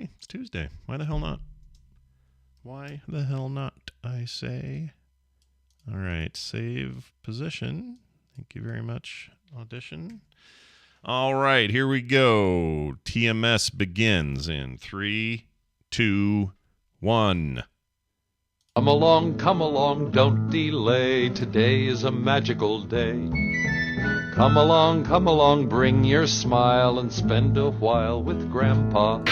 Hey, it's Tuesday. Why the hell not? Why the hell not, I say. All right, save position. Thank you very much, Audition. All right, here we go. TMS begins in 3, 2, 1. Come along, don't delay. Today is a magical day. Come along, bring your smile and spend a while with Grandpa.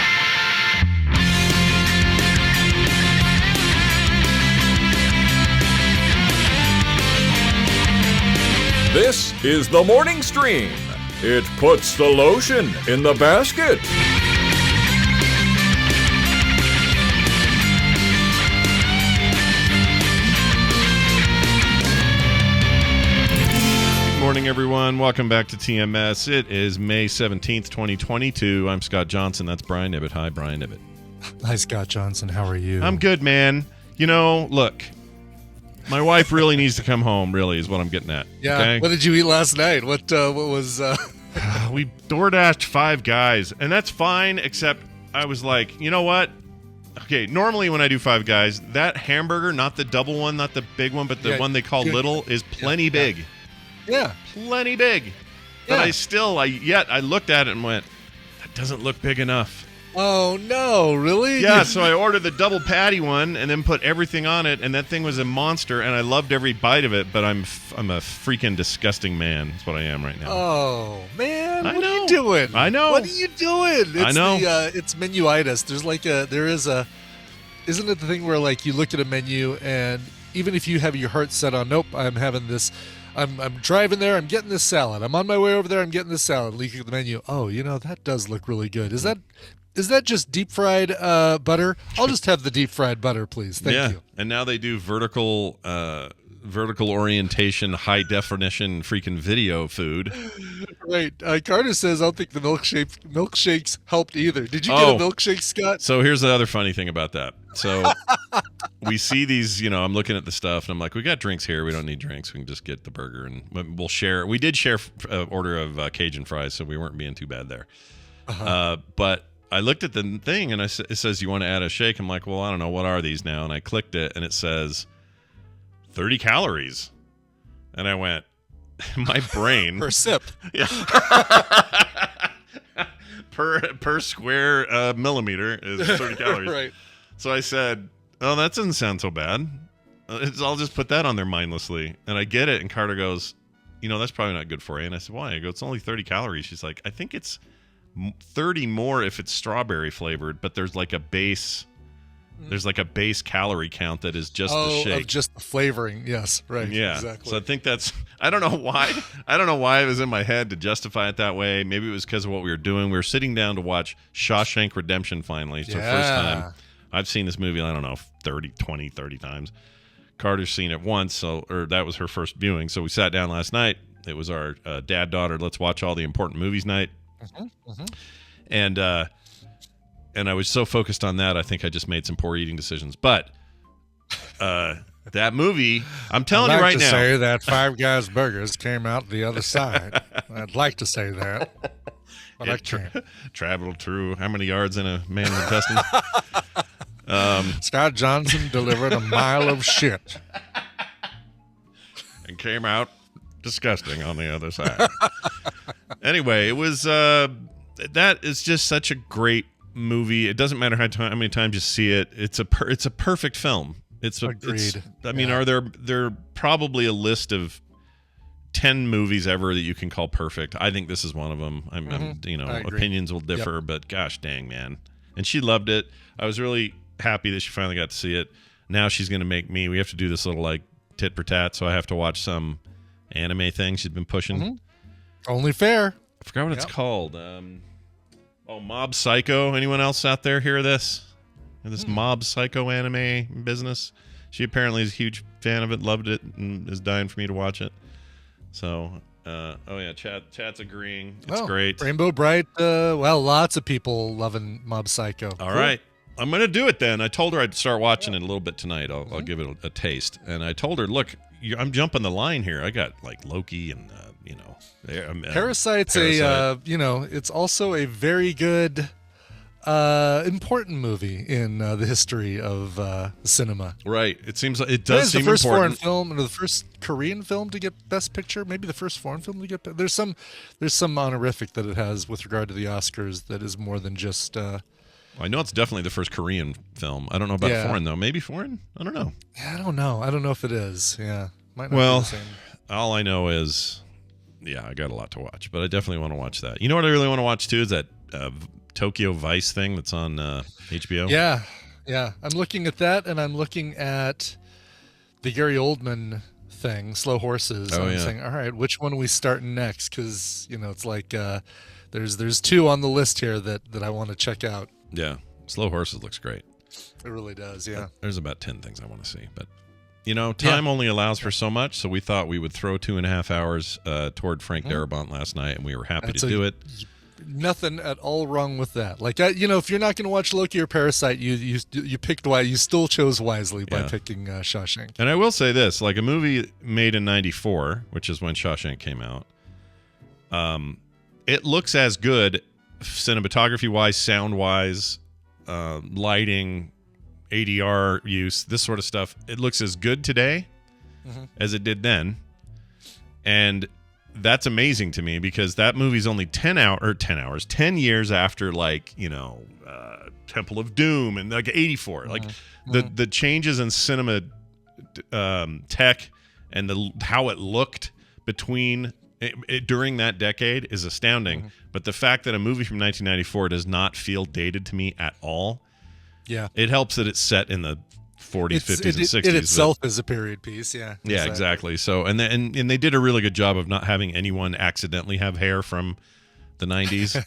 This is the morning stream. It puts the lotion in the basket. Good morning, everyone. Welcome back to TMS. It is May 17th, 2022. I'm Scott Johnson. That's Brian Ibbett. Hi, Brian Ibbett. Hi, Scott Johnson. How are you? I'm good, man. You know, look, my wife really needs to come home, really, is what I'm getting at. Yeah. Okay? What did you eat last night? What was... We DoorDashed 5 Guys, and that's fine, except I was like, you know what? Okay, normally when I do 5 Guys, that hamburger, not the double one, not the big one, but the one they call little, is plenty big. Yeah. Plenty big. But I looked at it and went, that doesn't look big enough. Oh, no, really? Yeah, so I ordered the double patty one and then put everything on it, and that thing was a monster, and I loved every bite of it, but I'm a freaking disgusting man. That's what I am right now. Oh, man. What know. are you doing? I know. What are you doing? It's I know. It's menuitis. Isn't it the thing where, like, you look at a menu, and even if you have your heart set on, nope, I'm having this... I'm driving there, I'm getting this salad. I'm on my way over there, I'm getting this salad. Looking at the menu, oh, that does look really good. Is that just deep fried butter? I'll just have the deep fried butter, please. Thank you. And now they do vertical orientation, high definition freaking video food. Right. Carter says, I don't think the milkshakes helped either. Did you get a milkshake, Scott? So here's the other funny thing about that. So we see these, I'm looking at the stuff and I'm like, we got drinks here. We don't need drinks. We can just get the burger and we'll share. We did share an order of Cajun fries, so we weren't being too bad there. But I looked at the thing and it says, you want to add a shake? I'm like, well, I don't know. What are these now? And I clicked it and it says 30 calories. And I went, my brain. Per sip. Yeah. per square millimeter is 30 calories. Right. So I said, oh, that doesn't sound so bad. I'll just put that on there mindlessly. And I get it. And Carter goes, that's probably not good for you. And I said, why? I go, it's only 30 calories. She's like, I think it's 30 more if it's strawberry flavored, but there's like a base calorie count that is just the shake. Of just the flavoring. Yes, right. Yeah. Exactly. So I think I don't know why. I don't know why it was in my head to justify it that way. Maybe it was because of what we were doing. We were sitting down to watch ShawShake Redemption finally. So first time. I've seen this movie, I don't know, 30 times. Carter's seen it once, or that was her first viewing. So we sat down last night. It was our dad-daughter, let's watch all the important movies night. And I was so focused on that, I think I just made some poor eating decisions. But that movie, I'm telling you right now. I'd like to say that 5 Guys Burgers came out the other side. I'd like to say that, but I can't. Traveled through how many yards in a man's intestine? Scott Johnson delivered a mile of shit. And came out disgusting on the other side. Anyway, it was that is just such a great movie. It doesn't matter how many times you see it. It's a perfect film. Agreed. Are there probably a list of 10 movies ever that you can call perfect? I think this is one of them. Opinions will differ, but gosh dang, man. And she loved it. I was really happy that she finally got to see it. Now she's going to make me. We have to do this little like tit for tat, so I have to watch some anime thing she's been pushing. Only fair. I forgot what it's called. Mob Psycho. Anyone else out there hear this? This Mob Psycho anime business? She apparently is a huge fan of it, loved it, and is dying for me to watch it. So, chat's agreeing. It's great. Rainbow Bright. Lots of people loving Mob Psycho. All right. I'm going to do it then. I told her I'd start watching it a little bit tonight. I'll give it a taste. And I told her, look, I'm jumping the line here. I got like Loki and, Parasite's it's also a very good important movie in the history of cinema. Right. It seems like it does seem the first important. foreign film, or the first Korean film to get Best Picture. Maybe the first foreign film to get. There's some honorific that it has with regard to the Oscars that is more than just. I know it's definitely the first Korean film. I don't know about foreign though. Maybe foreign. I don't know. Yeah, I don't know. I don't know if it is. Yeah. Might not Well, be the same. all I know is, I got a lot to watch, but I definitely want to watch that. You know what I really want to watch too is that Tokyo Vice thing that's on HBO. Yeah. I'm looking at that, and I'm looking at the Gary Oldman thing, Slow Horses. Oh, I'm saying, all right, which one are we starting next? Because it's like there's two on the list here that I want to check out. Yeah, Slow Horses looks great. It really does. Yeah. There's about 10 things I want to see, but time only allows for so much, so we thought we would throw 2.5 hours toward Frank Darabont last night, and we were happy to do it. Nothing at all wrong with that. Like, if you're not going to watch Loki or Parasite, you picked why you still chose wisely by picking Shawshank. And I will say this, like a movie made in 94, which is when Shawshank came out, it looks as good cinematography-wise, sound-wise, lighting, ADR use, this sort of stuff. It looks as good today as it did then. And that's amazing to me because that movie's only 10 years after Temple of Doom and 84. Like the changes in cinema tech and how it looked between during that decade is astounding. But the fact that a movie from 1994 does not feel dated to me at all, it helps that it's set in the 40s, 50s, and 60s. It itself is a period piece, yeah. Yeah, exactly. So, and they did a really good job of not having anyone accidentally have hair from the 90s.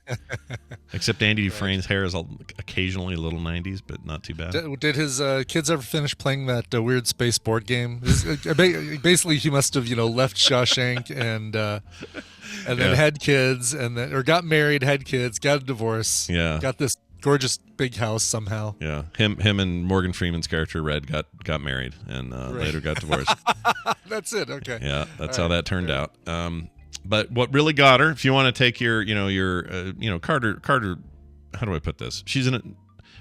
Except Andy Dufresne's hair is occasionally a little 90s, but not too bad. Did his kids ever finish playing that weird space board game? Basically, he must have left Shawshank and then had kids, or got married, had kids, got a divorce, got this gorgeous big house somehow. Yeah, him and Morgan Freeman's character Red got married and later got divorced. That's it. Okay. Yeah, that's how that turned out. But what really got her, if you want to take your Carter, how do I put this?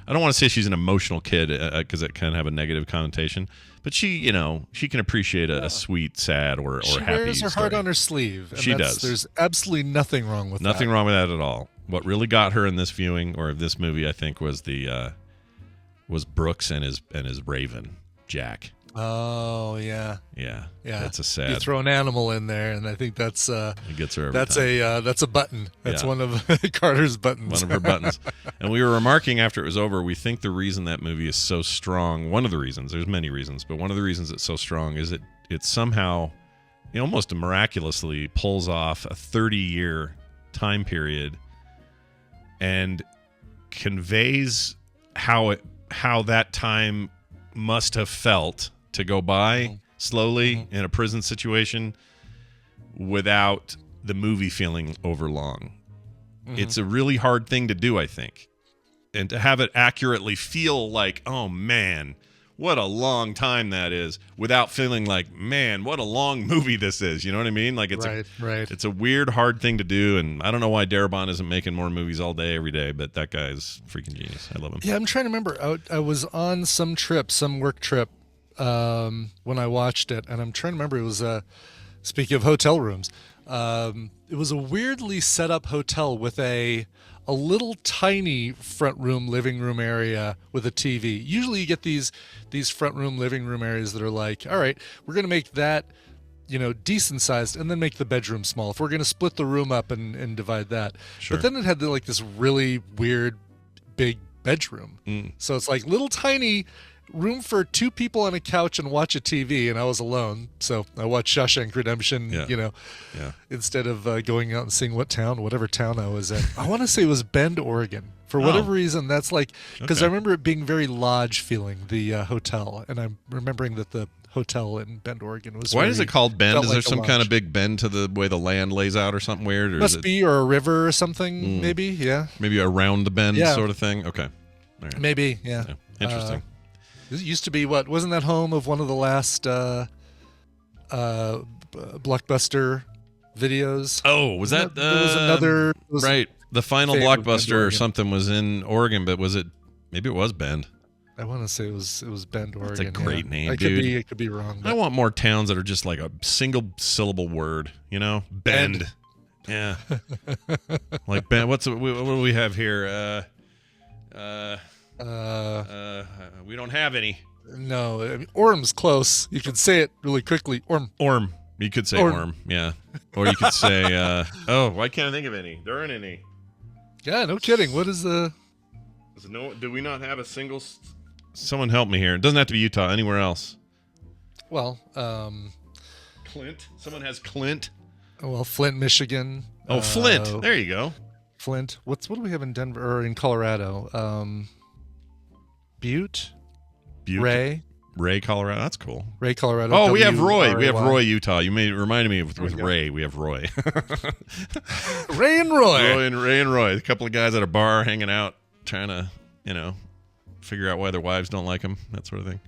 I don't want to say she's an emotional kid because it can have a negative connotation, but she can appreciate a sweet, sad, or happy story. She wears her heart on her sleeve. And she does. There's absolutely nothing wrong with that. Nothing wrong with that at all. What really got her in this viewing or this movie, I think, was was Brooks and his Raven, Jack. Oh yeah. That's a sad. You throw an animal in there, and I think that's it gets her. That's a button. That's one of Carter's buttons. One of her buttons. And we were remarking after it was over, we think the reason that movie is so strong. One of the reasons. There's many reasons, but one of the reasons it's so strong is it somehow, almost miraculously pulls off a 30-year time period, and conveys how that time must have felt to go by slowly in a prison situation without the movie feeling overlong. It's a really hard thing to do, I think. And to have it accurately feel like, oh man, what a long time that is, without feeling like, man, what a long movie this is. You know what I mean? Like it's it's a weird, hard thing to do, and I don't know why Darabont isn't making more movies all day, every day, but that guy's freaking genius. I love him. Yeah, I'm trying to remember. I was on some work trip, when I watched it, and I'm trying to remember. It was speaking of hotel rooms, it was a weirdly set up hotel with a little tiny front room, living room area with a TV. Usually you get these front room, living room areas that are like, all right, we're going to make that, decent sized and then make the bedroom small. If we're going to split the room up and divide that. Sure. But then it had this really weird big bedroom. So it's like little tiny room for two people on a couch and watch a TV, and I was alone, so I watched Shawshank Redemption, instead of going out and seeing whatever town I was in. I want to say it was Bend, Oregon. For whatever reason, that's because I remember it being very lodge feeling, the hotel, and I'm remembering that the hotel in Bend, Oregon was. Why is it called Bend? Is there some kind of big bend to the way the land lays out or something weird? Or Must be, or a river or something, maybe, yeah. Maybe around the bend sort of thing? Okay. All right. Maybe, yeah. Interesting. It used to be wasn't that home of one of the last Blockbuster videos? Oh, was that there was another right? The final Favorite Blockbuster Bend, or something was in Oregon, but was it? Maybe it was Bend. I want to say it was Bend, Oregon. That's a great name, I dude. It could be wrong. I want more towns that are just like a single syllable word. You know, Bend. Yeah. Like Bend. What do we have here? We don't have any. No, I mean, Orm's close. You can say it really quickly. Orm. You could say Orm. Yeah. Or you could say, why can't I think of any? There aren't any. Yeah, no kidding. What is the... Do we not have a single... Someone help me here. It doesn't have to be Utah. Anywhere else. Well, Clint. Someone has Clint. Well, Flint, Michigan. Oh, Flint. There you go. Flint. What do we have in Denver or in Colorado? Butte. Ray, Colorado. That's cool. Ray, Colorado. Oh, we have Roy. We have W-R-A-Y. Roy, Utah. You reminded me with Ray. We have Roy. Ray and Roy. Ray and Roy. A couple of guys at a bar hanging out, trying to, figure out why their wives don't like them. That sort of thing.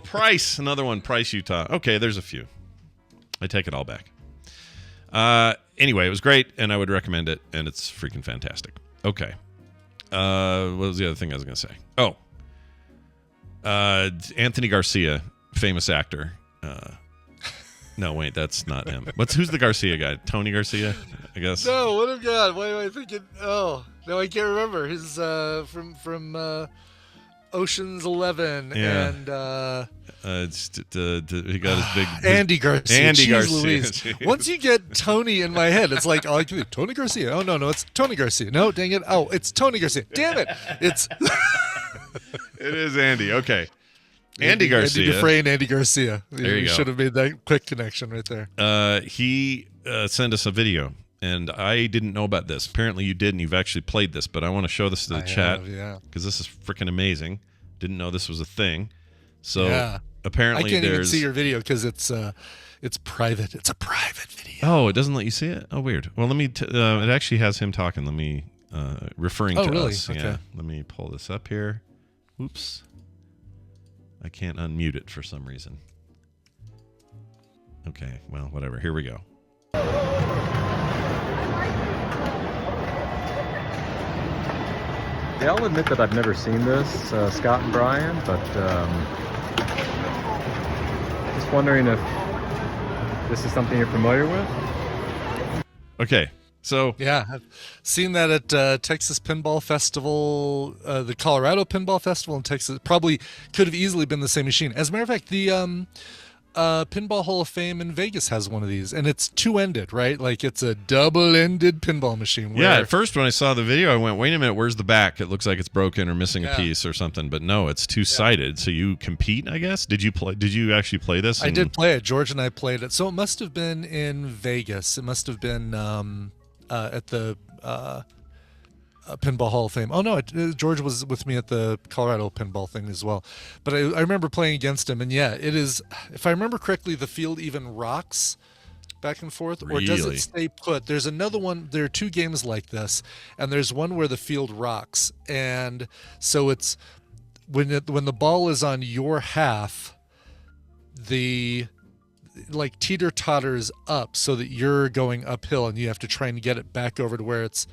Price. Another one. Price, Utah. Okay, there's a few. I take it all back. Anyway, it was great, and I would recommend it, and it's freaking fantastic. Okay. What was the other thing I was going to say? Oh. Anthony Garcia, famous actor. No, wait, that's not him. Who's the Garcia guy? Tony Garcia, I guess. No, what have God? Why am I thinking? Oh, no, I can't remember. His from Ocean's 11 and he got his big Andy Garcia. Andy Jeez Garcia. Louise. Once you get Tony in my head, it's like, I can think Tony Garcia. Oh no, it's Tony Garcia. No, dang it. Oh, it's Tony Garcia. Damn it. It's It is Andy. Okay. Andy Garcia. Andy Dufresne, Andy Garcia. There you go. Should have made that quick connection right there. He sent us a video, and I didn't know about this. Apparently you did, and you've actually played this, but I want to show this to the chat. Because this is freaking amazing. Didn't know this was a thing. So apparently I can't even see your video because it's private. It's a private video. Oh, it doesn't let you see it? Oh, weird. Well, let me... it actually has him talking. Let me... referring to really? us. Okay. Yeah. Let me pull this up here. Oops. I can't unmute it for some reason. Okay, well, whatever. Here we go. Yeah, I'll admit that I've never seen this, Scott and Brian, but just wondering if this is something you're familiar with? Okay, so... Yeah, I've seen that at Texas Pinball Festival, the Colorado Pinball Festival in Texas. Probably could have easily been the same machine. As a matter of fact, the Pinball Hall of Fame in Vegas has one of these, and it's two-ended, right? Like it's a double-ended pinball machine. Yeah, at first when I saw the video, I went, wait a minute, where's the back? It looks like it's broken or missing a piece or something. But no, it's two-sided. So you compete, I guess? Did you actually play this? I did play it. George and I played it. So it must have been in Vegas. It must have been at the Pinball Hall of Fame. Oh, no, George was with me at the Colorado pinball thing as well. But I remember playing against him, and yeah, it is, if I remember correctly, the field even rocks back and forth, or does it stay put? There's another one, there are two games like this, and there's one where the field rocks, and so it's, when the ball is on your half, the like teeter-totters up so that you're going uphill, and you have to try and get it back over to where it's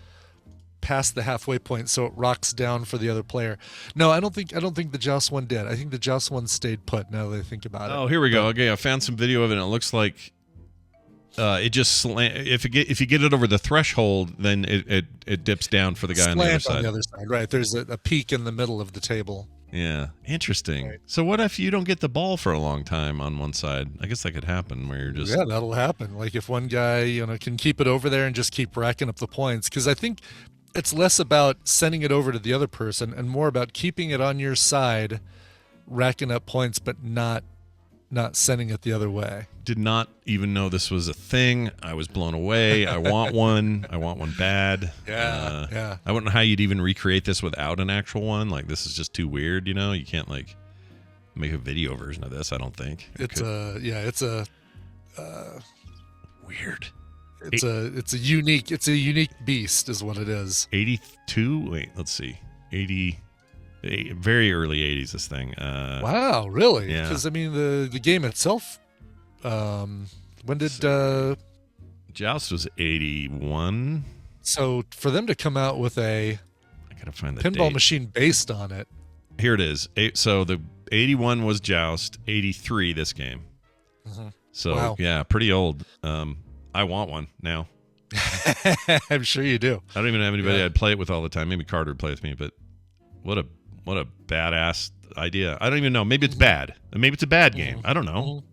past the halfway point, so it rocks down for the other player. No, I don't think the Joust one did. I think the Joust one stayed put. Now that I think about it. Oh, here we go. Okay, I found some video of it, and it looks like it just if you get it over the threshold, then it dips down for the guy on the other side. Right? There's a peak in the middle of the table. Yeah, interesting. Right. So what if you don't get the ball for a long time on one side? I guess that could happen where you're just... Yeah, that'll happen. Like if one guy can keep it over there and just keep racking up the points, because I think it's less about sending it over to the other person and more about keeping it on your side, racking up points, but not sending it the other way. Did not even know this was a thing. I was blown away. I want one. I want one bad. Yeah. I wouldn't know how you'd even recreate this without an actual one. Like, this is just too weird, You can't, like, make a video version of this, I don't think. It's weird. It's a unique beast is what it is. 82? Wait, let's see. 80... Very early 80s, this thing. Wow, really? Yeah. Because, I mean, the game itself, when did... Joust was 81. So for them to come out with a I gotta find the pinball date. machine based on it. Here it is. So the 81 was Joust, 83 this game. So Wow. yeah, pretty old. I want one now. I'm sure you do. I don't even have anybody Yeah. I'd play it with all the time. Maybe Carter would play with me, but what a badass idea. I don't even know. Maybe it's bad. Maybe it's a bad game. I don't know.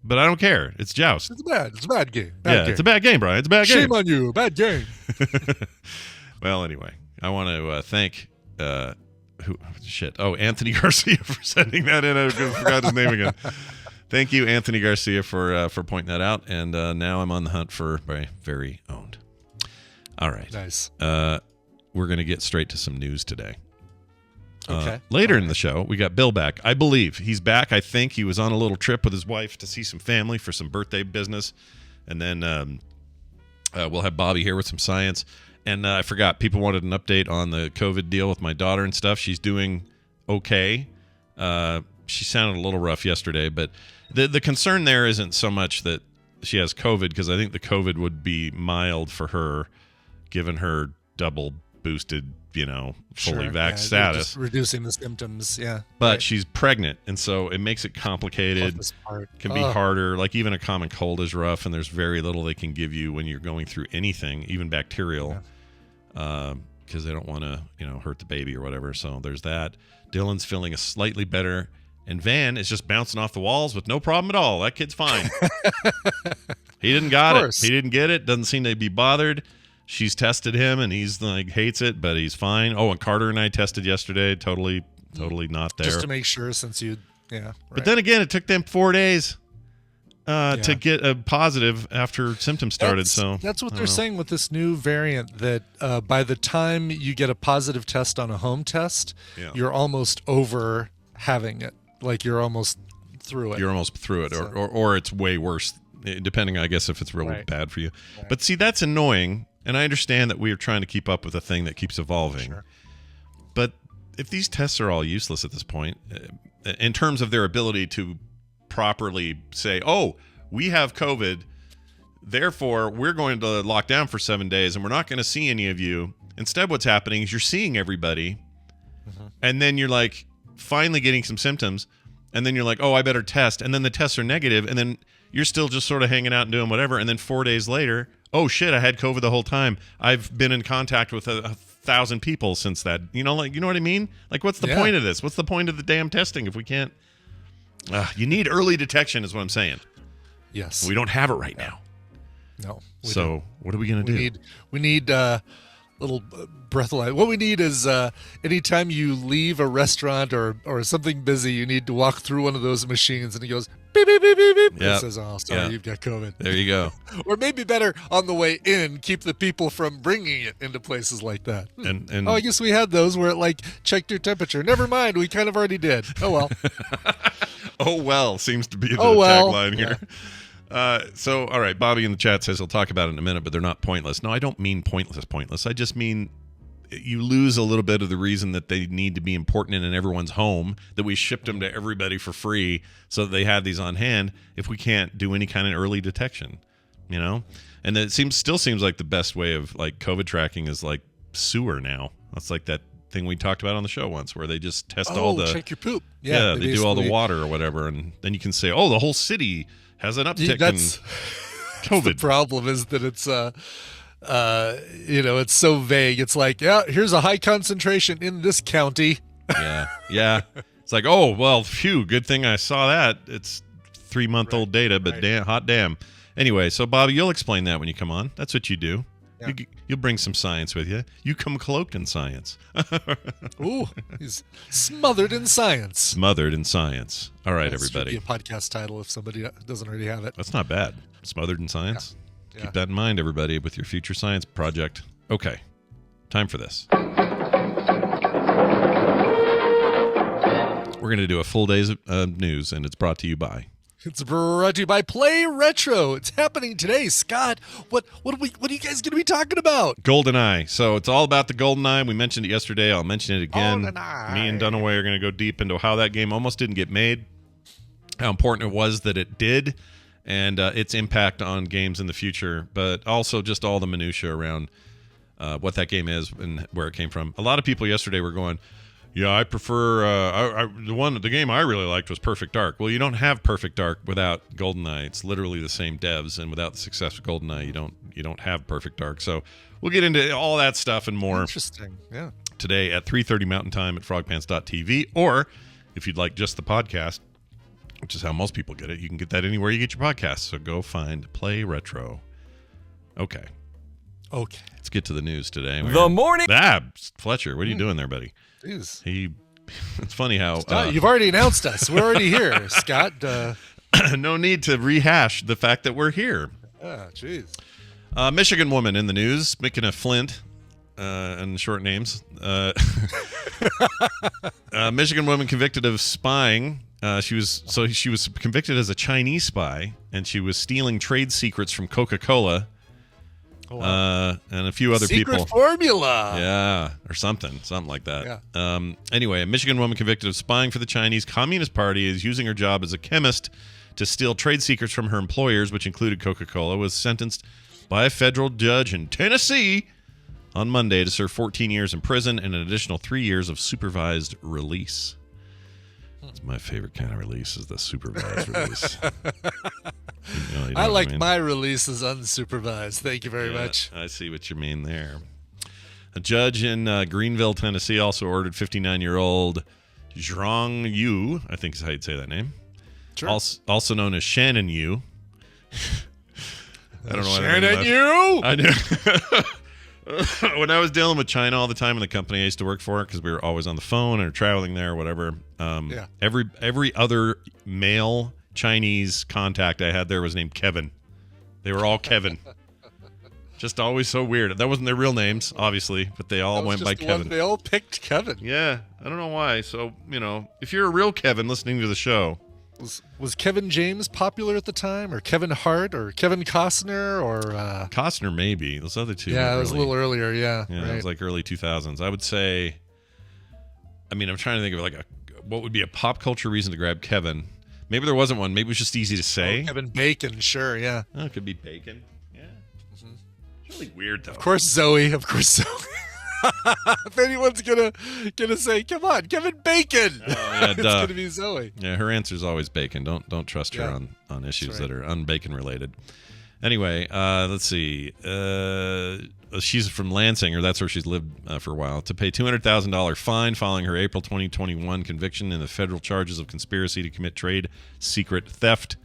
But I don't care. It's Joust. It's a bad game. It's a bad game, Brian. It's a bad game. Shame on you. Bad game. Well, anyway, I want to thank Anthony Garcia for sending that in. I forgot his name again. Thank you, Anthony Garcia, for pointing that out. And now I'm on the hunt for my very own. All right. Nice. We're going to get straight to some news today. Okay. Later in the show, we got Bill back. I believe he's back. I think he was on a little trip with his wife to see some family for some birthday business. And then we'll have Bobby here with some science. And I forgot, people wanted an update on the COVID deal with my daughter and stuff. She's doing okay. She sounded a little rough yesterday, but the concern there isn't so much that she has COVID, because I think the COVID would be mild for her, given her double boosted, fully vaxxed status. Just reducing the symptoms, yeah. But right. she's pregnant, and so it makes it complicated. Can be harder. Like even a common cold is rough, and there's very little they can give you when you're going through anything, even bacterial, because they don't want to, hurt the baby or whatever. So there's that. Dylan's feeling a slightly better, and Van is just bouncing off the walls with no problem at all. That kid's fine. He didn't got it. He didn't get it. Doesn't seem to be bothered. She's tested him, and he's like hates it, but he's fine. Oh, and Carter and I tested yesterday. Totally not there. Just to make sure, since you, Right. But then again, it took them 4 days to get a positive after symptoms started. That's what they're saying with this new variant, that by the time you get a positive test on a home test, you're almost over having it. Like you're almost through it. You're almost through it, or it's way worse, depending, I guess, if it's really bad for you. Right. But see, that's annoying. And I understand that we are trying to keep up with a thing that keeps evolving. Sure. But if these tests are all useless at this point, in terms of their ability to properly say, oh, we have COVID, therefore we're going to lock down for 7 days and we're not going to see any of you. Instead, what's happening is you're seeing everybody, and then you're like finally getting some symptoms, and then you're like, oh, I better test. And then the tests are negative, and then you're still just sort of hanging out and doing whatever. And then 4 days later, oh shit, I had COVID the whole time. I've been in contact with 1,000 people since that. You know what I mean? Like, what's the point of this? What's the point of the damn testing if we can't? You need early detection, is what I'm saying. Yes. We don't have it right now. No. So what are we going to do? We need little breathalyzer. What we need is anytime you leave a restaurant or something busy, you need to walk through one of those machines, and it goes beep, beep, beep, beep, beep. It says, oh, sorry, you've got COVID. There you go. Or maybe better, on the way in, keep the people from bringing it into places like that. And I guess we had those where it checked your temperature. Never mind, we kind of already did. Oh, well. Oh, well, seems to be the tagline here. So, all right, Bobby in the chat says he'll talk about it in a minute, but they're not pointless. No, I don't mean pointless. I just mean you lose a little bit of the reason that they need to be important in everyone's home, that we shipped them to everybody for free so that they had these on hand if we can't do any kind of early detection, And it still seems like the best way of COVID tracking is like sewer now. That's like that thing we talked about on the show once, where they just test check your poop. They do all the water or whatever, and then you can say, oh, the whole city has an uptick in COVID. The problem is that it's it's so vague. It's like, here's a high concentration in this county. Yeah. It's like, oh, well, phew, good thing I saw that. It's 3-month-old data, but hot damn. Anyway, so Bobby, you'll explain that when you come on. That's what you do. Yeah. You'll bring some science with you. You come cloaked in science. Ooh, he's smothered in science. Smothered in science. All right, everybody. Should be a podcast title if somebody doesn't already have it. That's not bad. Smothered in science. Yeah. Keep that in mind, everybody, with your future science project. Okay, time for this. We're going to do a full day's news, and it's brought to you by... It's brought to you by Play Retro. It's happening today. Scott, what are you guys going to be talking about? GoldenEye. So it's all about the GoldenEye. We mentioned it yesterday. I'll mention it again. GoldenEye. Me and Dunaway are going to go deep into how that game almost didn't get made, how important it was that it did, and its impact on games in the future, but also just all the minutia around what that game is and where it came from. A lot of people yesterday were going, yeah, I prefer the game I really liked was Perfect Dark. Well, you don't have Perfect Dark without GoldenEye. It's literally the same devs, and without the success of GoldenEye, you don't have Perfect Dark. So we'll get into all that stuff and more. Interesting, yeah. Today at 3:30 Mountain Time at frogpants.tv, or if you'd like just the podcast, which is how most people get it, you can get that anywhere you get your podcasts. So go find Play Retro. Okay. Let's get to the news today. The morning. Fletcher, what are you doing there, buddy? Jeez. It's funny how Scott, you've already announced us. We're already here, Scott. No need to rehash the fact that we're here. Jeez. Michigan woman in the news, Mickena Flint, and short names. Michigan woman convicted of spying. She was convicted as a Chinese spy, and she was stealing trade secrets from Coca-Cola. Oh, wow. And a few other Secret people. formula. Yeah, or something like that. Yeah. Anyway, a Michigan woman convicted of spying for the Chinese Communist Party is using her job as a chemist to steal trade secrets from her employers, which included Coca-Cola, was sentenced by a federal judge in Tennessee on Monday to serve 14 years in prison and an additional 3 years of supervised release. It's my favorite kind of release is the supervised release. You know I like what mean? my releases unsupervised. Thank you very much. I see what you mean there. A judge in Greenville, Tennessee, also ordered 59-year-old Zhang Yu, I think is how you'd say that name, Sure. also known as Shannon Yu. I don't know why Shannon Yu. I knew. When I was dealing with China all the time in the company I used to work for, because we were always on the phone or traveling there or whatever, every other male Chinese contact I had there was named Kevin. They were all Kevin. Just always so weird. That wasn't their real names, obviously, but they all went by Kevin. They all picked Kevin. Yeah, I don't know why. So, if you're a real Kevin listening to the show. Was Kevin James popular at the time, or Kevin Hart, or Kevin Costner, or Costner maybe. Those other two. Yeah, it was a little earlier. Yeah, right. It was like early 2000s. I would say. I'm trying to think of what would be a pop culture reason to grab Kevin. Maybe there wasn't one. Maybe it was just easy to say. Kevin Bacon, sure, yeah. Oh, it could be Bacon. Yeah. Mm-hmm. It's really weird though. Of course, Zoe. If anyone's gonna say, "Come on, Kevin Bacon," it's gonna be Zoe. Yeah, her answer's always Bacon. Don't trust her on issues that are un-bacon related. Anyway, let's see. She's from Lansing, or that's where she's lived for a while. To pay $200,000 fine following her April 2021 conviction in the federal charges of conspiracy to commit trade secret theft,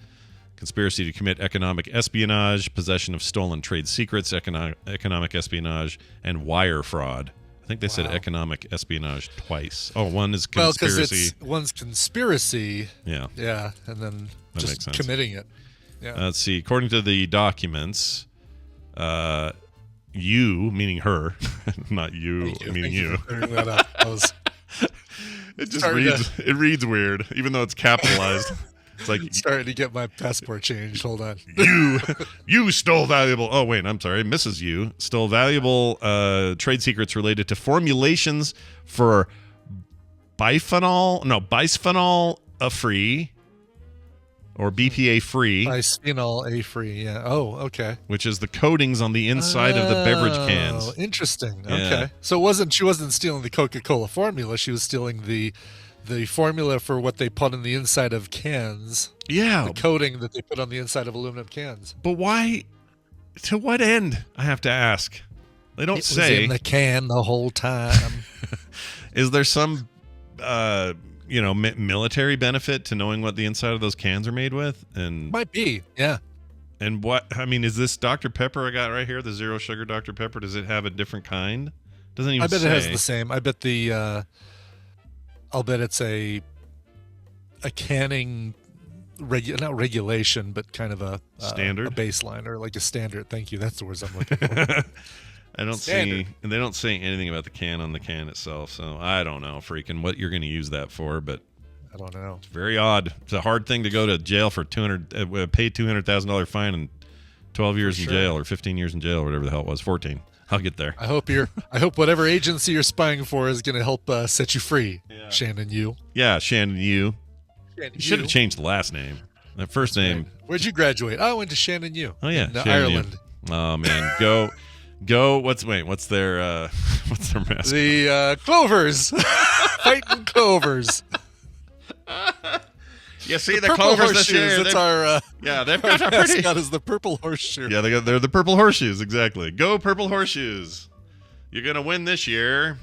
conspiracy to commit economic espionage, possession of stolen trade secrets, economic espionage, and wire fraud. I think they said economic espionage twice. Oh, one is conspiracy. Well, because one's conspiracy. Yeah. Yeah, and then that just committing it. Yeah. Let's see. According to the documents, you, meaning her, not you, meaning you. That up. It reads weird, even though it's capitalized. It's like starting to get my passport changed. Hold on. You stole valuable. Oh wait, I'm sorry. Mrs. Yu stole valuable trade secrets related to formulations for bisphenol A-free or BPA free. Bisphenol A-free. Yeah. Oh, okay. Which is the coatings on the inside of the beverage cans. Oh, interesting. Yeah. Okay. So she wasn't stealing the Coca-Cola formula. She was stealing the formula for what they put on the inside of cans. Yeah. The coating that they put on the inside of aluminum cans. But why? To what end? I have to ask. They don't say. It was in the can the whole time. Is there some, military benefit to knowing what the inside of those cans are made with? And might be, yeah. And is this Dr. Pepper I got right here, the zero sugar Dr. Pepper? Does it have a different kind? Doesn't even say. I bet it has the same. I bet I'll bet it's a canning not regulation, but kind of a standard, a baseline, or like a standard. Thank you. That's the words I'm looking for. I don't see, and they don't say anything about the can on the can itself. So I don't know, freaking, what you're going to use that for, but I don't know. It's very odd. It's a hard thing to go to jail for pay $200,000 fine and 12 years in jail, or 15 years in jail, or whatever the hell it was. 14. I'll get there. I hope whatever agency you're spying for is going to help set you free, Shannon Yu. Yeah, Shannon Yu. You should have changed the last name. That first name. Right. Where'd you graduate? Oh, I went to Shannon U. Oh yeah, in Shannon Ireland. U. Oh man, go. What's their mascot? The Clovers, fighting Clovers. You see the purple Clovers this horseshoes. year. That's our Yeah, they've got a our pretty. mascot is the purple horseshoe. Yeah, they're the purple horseshoes. Exactly. Go purple horseshoes. You're gonna win this year.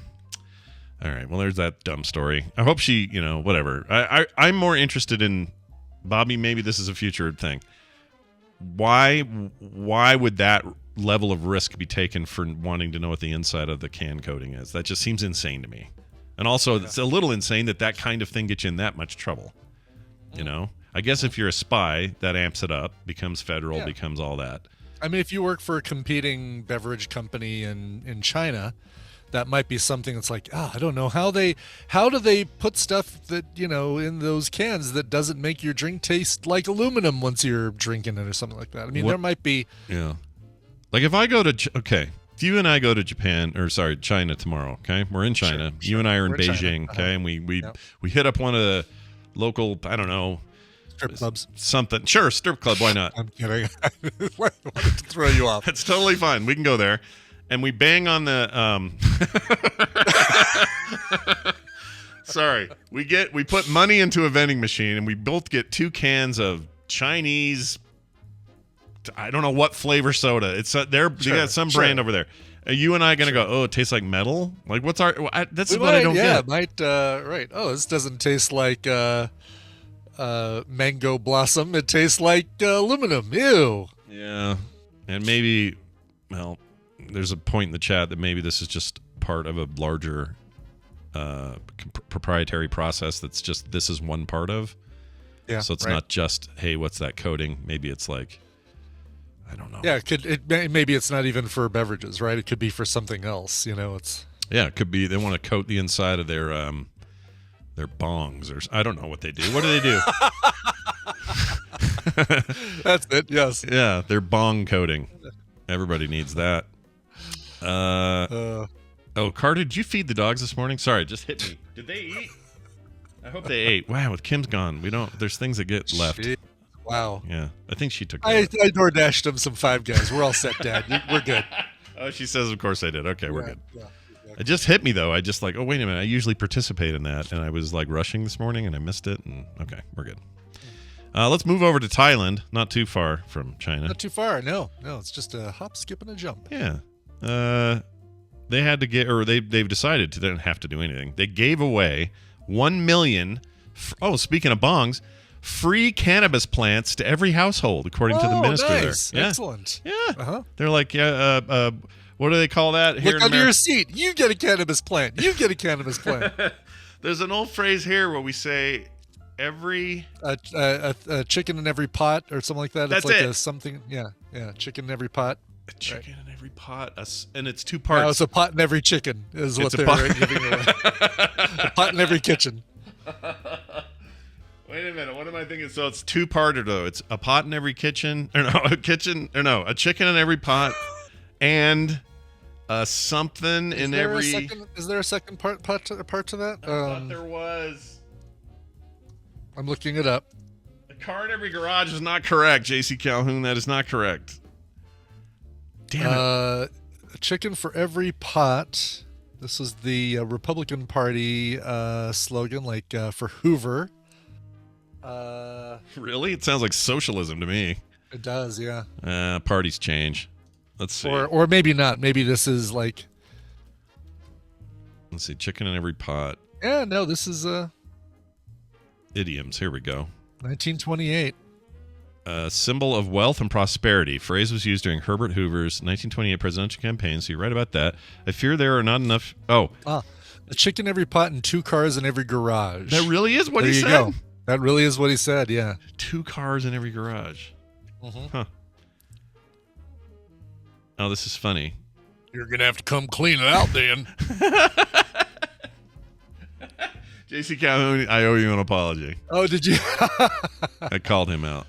All right. Well, there's that dumb story. I hope she, whatever. I'm more interested in Bobby. Maybe this is a future thing. Why would that level of risk be taken for wanting to know what the inside of the can coating is? That just seems insane to me. And also, it's a little insane that kind of thing gets you in that much trouble. I guess if you're a spy, that amps it up, becomes federal, becomes all that. I mean, if you work for a competing beverage company in China, that might be something that's like, I don't know how do they put stuff that, in those cans that doesn't make your drink taste like aluminum once you're drinking it or something like that. I mean, there might be. Yeah. Like if I go to, if you and I go to China tomorrow, okay? We're in China. Sure. You and I are in Beijing, okay? And we hit up one of the local, I don't know. Strip clubs. Something. Sure, strip club. Why not? I'm kidding. I wanted to throw you off. It's totally fine. We can go there. And we bang on the sorry. We put money into a vending machine and we both get 2 cans of Chinese, I don't know what flavor soda. It's they got some brand over there. Are you and I going to go, "Oh, it tastes like metal?" Like what's our that's what I don't get. Yeah, might right. Oh, this doesn't taste like mango blossom. It tastes like aluminum. Ew. Yeah. And maybe there's a point in the chat that maybe this is just part of a larger proprietary process that's just this is one part of. Yeah. So it's not just, hey, what's that coating? Maybe it's like, I don't know. Yeah, maybe it's not even for beverages, right? It could be for something else. It's. Yeah, it could be they want to coat the inside of their bongs or I don't know what they do. What do they do? That's it. Yes. Yeah, their bong coating. Everybody needs that. Carter, did you feed the dogs this morning? Sorry, it just hit me. Did they eat? I hope they ate. Wow, with Kim's gone, there's things that get left. Wow. Yeah, I think she took. I DoorDashed them some Five Guys. We're all set, Dad. We're good. Oh, she says, of course I did. Okay, we're good. Yeah, exactly. It just hit me though. I just wait a minute. I usually participate in that, and I was rushing this morning, and I missed it. And okay, we're good. Let's move over to Thailand. Not too far from China. Not too far. No. It's just a hop, skip, and a jump. Yeah. They had to get, or they've decided they didn't have to do anything. They gave away 1 million. Speaking of bongs, free cannabis plants to every household, according to the minister nice. there. Yeah. Excellent. Yeah. Uh-huh. They're like, what do they call that here? Look under your seat. You get a cannabis plant. You get a cannabis plant. There's an old phrase here where we say every a chicken in every pot or something like that. That's it's like it. something. Yeah. Chicken in every pot. A chicken in every pot, and it's 2 parts. No, it's a pot in every chicken is what they're giving away. A pot in every kitchen. Wait a minute. What am I thinking? So it's 2-parter though. It's a pot in every kitchen, a chicken in every pot, and something in every. Is there a second part to that? I thought there was. I'm looking it up. A car in every garage is not correct, J.C. Calhoun. That is not correct. Damn it. A chicken for every pot. This is the Republican Party slogan, for Hoover. Really? It sounds like socialism to me. It does, yeah. Parties change. Let's see. Or maybe not. Maybe this is like. Let's see. Chicken in every pot. Yeah, no, this is Idioms. Here we go. 1928. Symbol of wealth and prosperity. Phrase was used during Herbert Hoover's 1928 presidential campaign. So you're right about that. I fear there are not enough. Oh. A chicken in every pot and 2 cars in every garage. That really is what he said? Go. That really is what he said, yeah. 2 cars in every garage. Mm-hmm. Huh. Oh, this is funny. You're going to have to come clean it out then. J.C. Calhoun, I owe you an apology. Oh, did you? I called him out,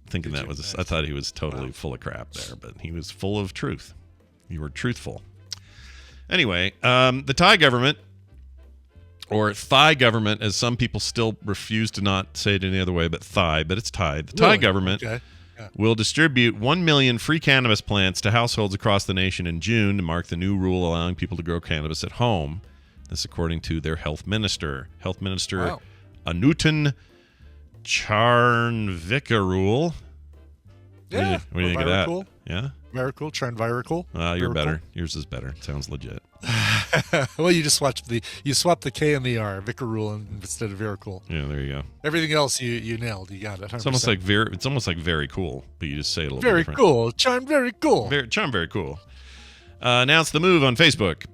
thinking I thought he was totally full of crap there, but he was full of truth. You were truthful. Anyway, the Thai government Or Thai government, as some people still refuse to not say it any other way, but Thai, but it's Thai. The Thai government will distribute 1 million free cannabis plants to households across the nation in June to mark the new rule allowing people to grow cannabis at home. This according to their health minister. Health Minister Anutin Charnvikarul. Yeah. What do you think of that? Cool. Yeah? Very cool. Charnvikarul. You're better. Yours is better. It sounds legit. Well, you just swap the K and the R, Vicarul instead of Viracul. Yeah, there you go. Everything else you nailed. You got it. 100%. It's almost like very cool, but you just say it a little bit very different. Cool. Charm very cool. Charm very cool. Announced the move on Facebook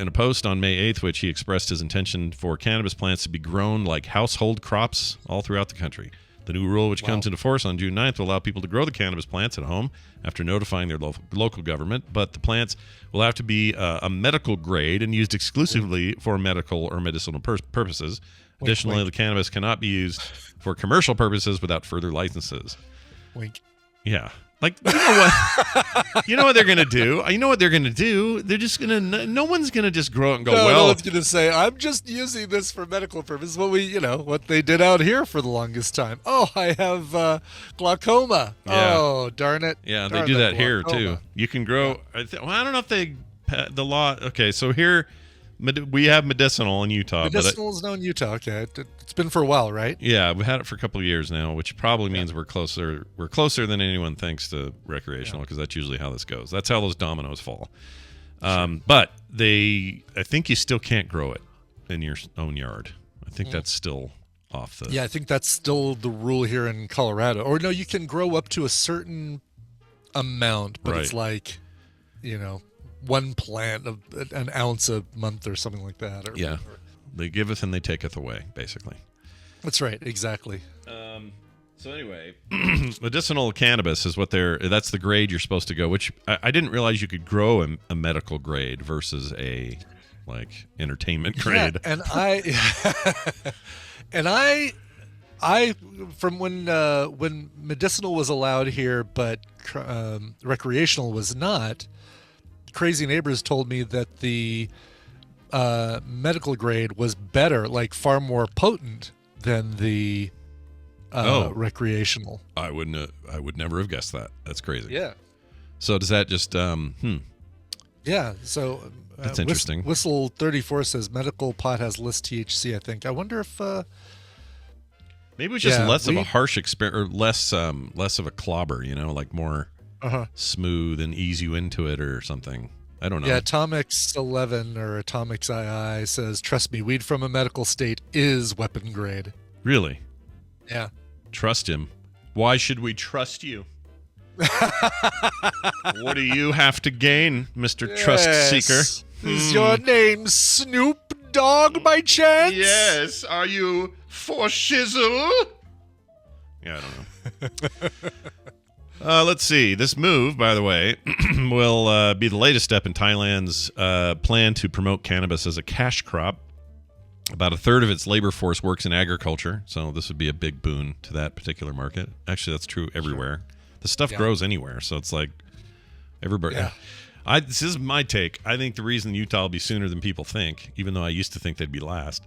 in a post on May 8th, which he expressed his intention for cannabis plants to be grown like household crops all throughout the country. The new rule, which comes into force on June 9th, will allow people to grow the cannabis plants at home after notifying their local government, but the plants will have to be a medical grade and used exclusively for medical or medicinal purposes. Additionally, the cannabis cannot be used for commercial purposes without further licenses. Wink. Yeah. Like, you know what? You know what they're going to do? You know what they're going to do? They're just going to, no one's going to just grow it and go, no one's going to say, I'm just using this for medical purposes. What they did out here for the longest time. Oh, I have glaucoma. Yeah. Oh, darn it. Yeah, they do that here, too. You can grow, I don't know if the law, okay, so here, we have medicinal in Utah. Medicinal is now in Utah. Okay, it's been for a while, right? Yeah, we've had it for a couple of years now, which probably means we're closer. We're closer than anyone thinks to recreational, because that's usually how this goes. That's how those dominoes fall. But I think you still can't grow it in your own yard. I think that's still off the. Yeah, I think that's still the rule here in Colorado. Or no, you can grow up to a certain amount, but it's like, one plant of an ounce a month or something like that. They giveth and they taketh away, basically. That's right, exactly. So anyway, medicinal cannabis is that's the grade you're supposed to go, which I didn't realize you could grow a medical grade versus a entertainment grade. Yeah, and I from when medicinal was allowed here, but recreational was not. Crazy neighbors told me that the medical grade was better, like far more potent than the recreational. I would never have guessed that. That's crazy. Yeah. So does that just Yeah. So that's interesting. Whistle 34 says medical pot has less THC. I think. I wonder if maybe it's just less of a harsh experience, or less of a clobber. Like more. Smooth and ease you into it or something. I don't know. Yeah, Atomics 11 or Atomics II says, trust me, weed from a medical state is weapon grade. Really? Yeah. Trust him. Why should we trust you? What do you have to gain, Mr. Trust Seeker? Is your name Snoop Dogg by chance? Yes. Are you for shizzle? Yeah, I don't know. Let's see. This move, by the way, will be the latest step in Thailand's plan to promote cannabis as a cash crop. About a third of its labor force works in agriculture, so this would be a big boon to that particular market. Actually, that's true everywhere. Sure. The stuff grows anywhere, so it's like everybody. Yeah. This is my take. I think the reason Utah will be sooner than people think, even though I used to think they'd be last,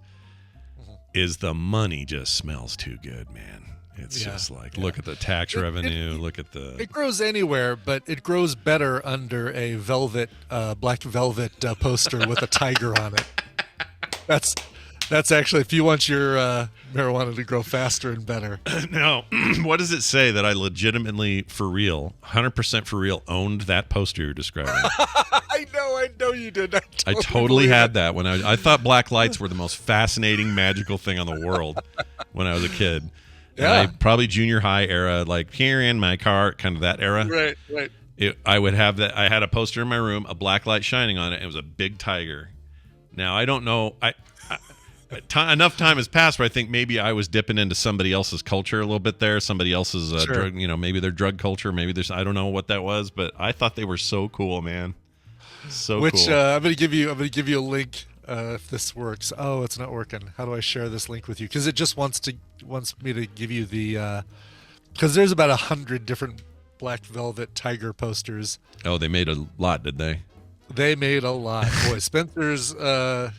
is the money just smells too good, man. It's just like, look at the tax revenue, look at the... It grows anywhere, but it grows better under a black velvet poster with a tiger on it. That's actually, if you want your marijuana to grow faster and better. Now, what does it say that I legitimately, for real, 100% for real, owned that poster you're describing? I know you did. I totally had that when I thought black lights were the most fascinating, magical thing on the world when I was a kid. Yeah, probably junior high era, like here in my car, kind of that era. Right. I would have that. I had a poster in my room, a black light shining on it, and it was a big tiger. Now I don't know. Enough time has passed where I think maybe I was dipping into somebody else's culture a little bit there. Somebody else's drug, maybe their drug culture. Maybe there's, I don't know what that was, but I thought they were so cool, man. So cool. I'm gonna give you a link. If this works. Oh, it's not working. How do I share this link with you? Because it just wants me to give you the because there's about 100 different black velvet tiger posters. Oh, they made a lot, did they? They made a lot. Boy, Spencer's, All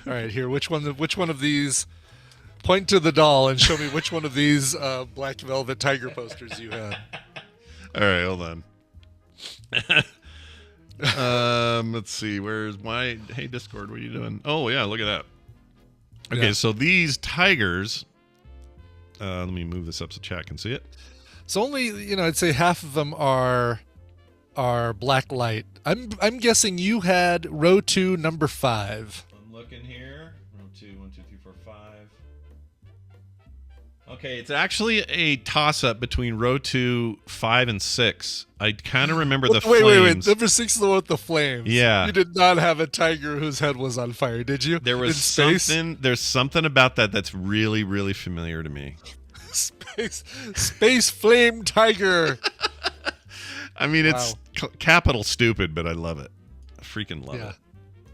right, here. Which one of these? Point to the doll and show me which one of these black velvet tiger posters you have. All right, hold on. Let's see. Where's my? Hey, Discord, what are you doing? Oh yeah, look at that. Okay, Yeah. so these tigers. Let me move this up so chat can see it. So only, I'd say half of them are black light. I'm guessing you had row 2, number 5. I'm looking here. 1, 2, 1, 2, 3, 4, 5. Okay, it's actually a toss-up between row 2, 5, and 6. I kind of remember the flames. Wait. Number 6 is the one with the flames. Yeah. You did not have a tiger whose head was on fire, did you? There was In space? something. There's something about that that's really, really familiar to me. Space flame tiger. I mean, it's capital stupid, but I love it. I freaking love it.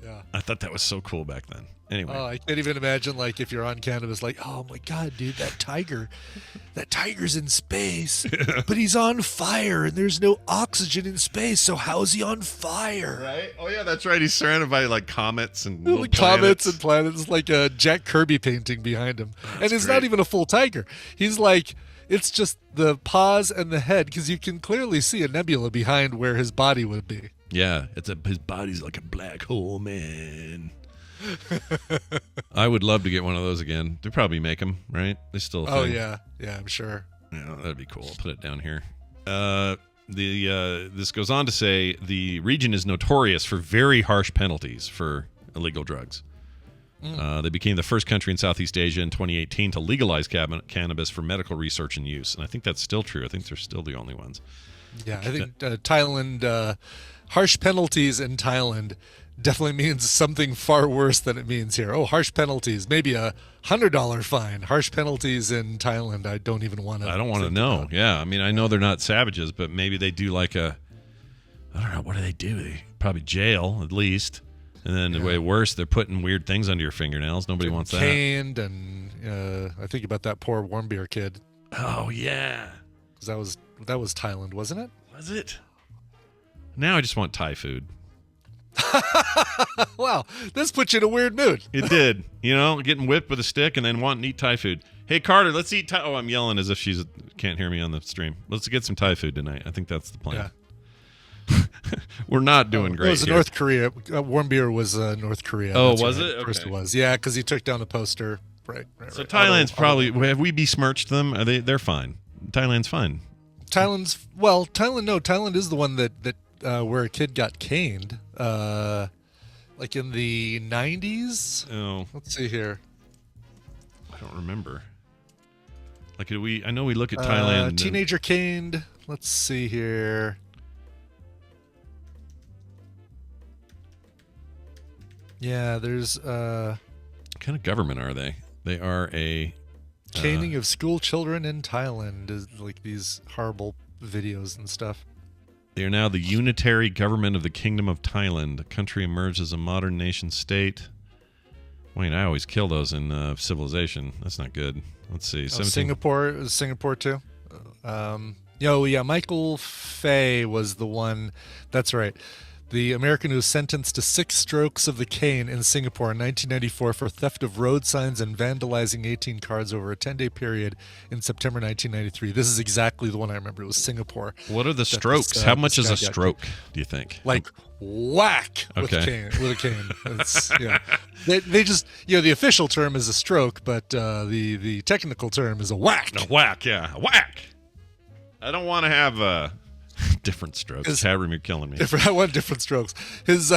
Yeah. I thought that was so cool back then. Anyway. Oh, I can't even imagine, like, if you're on cannabis, like, oh my God, dude, that tiger's in space, but he's on fire, and there's no oxygen in space, so how's he on fire? Right? Oh yeah, that's right. He's surrounded by like comets and little Like comets planets. and planets, like a Jack Kirby painting behind him. And it's great. not even a full tiger. He's like, it's just the paws and the head, because you can clearly see a nebula behind where his body would be. Yeah, his body's like a black hole, man. I would love to get one of those again. They probably make them, right? They still. Oh yeah, I'm sure. Yeah, that'd be cool. I'll put it down here. This goes on to say the region is notorious for very harsh penalties for illegal drugs. They became the first country in Southeast Asia in 2018 to legalize cannabis for medical research and use, and I think that's still true. I think they're still the only ones. Yeah, I think Thailand, harsh penalties in Thailand definitely means something far worse than it means here. Oh, harsh penalties, maybe a $100 fine. Harsh penalties in Thailand, I don't even want to. I don't want to know. About. Yeah, I mean, I know they're not savages, but maybe they do like I don't know, what do? They probably jail at least. And then way worse, they're putting weird things under your fingernails. Nobody wants that. Caned, and I think about that poor warm beer kid. Oh yeah, 'cause that was Thailand, wasn't it? Was it? Now I just want Thai food. Wow, this put you in a weird mood. It did. Getting whipped with a stick and then wanting to eat Thai food. Hey, Carter, let's eat Thai. Oh, I'm yelling as if she can't hear me on the stream. Let's get some Thai food tonight. I think that's the plan. Yeah. We're not doing great. It was North Korea. Warm beer was North Korea. Oh, That's was right. it? Okay. First it was. Yeah, because he took down the poster. Right. So Thailand's probably. Have we besmirched them? They're fine. Thailand's fine. Thailand is the one that where a kid got caned, like in the 90s. Oh, let's see here. I don't remember. Like I know we look at Thailand. Teenager caned. Let's see here. Yeah, there's what kind of government are they? They are a caning of school children in Thailand, is like these horrible videos and stuff. They are now the unitary government of the Kingdom of Thailand. The country emerged as a modern nation state. Wait, I always kill those in Civilization. That's not good. Let's see. Singapore too. Michael Fay was the one. That's right. The American who was sentenced to 6 strokes of the cane in Singapore in 1994 for theft of road signs and vandalizing 18 cars over a 10-day period in September 1993. This is exactly the one I remember. It was Singapore. What are the strokes? How much is a stroke, do you think? Like whack with a cane. It's, They just, the official term is a stroke, but the technical term is a whack. A whack, yeah. A whack. I don't want to have different strokes. Chat you're killing me. I want different strokes. His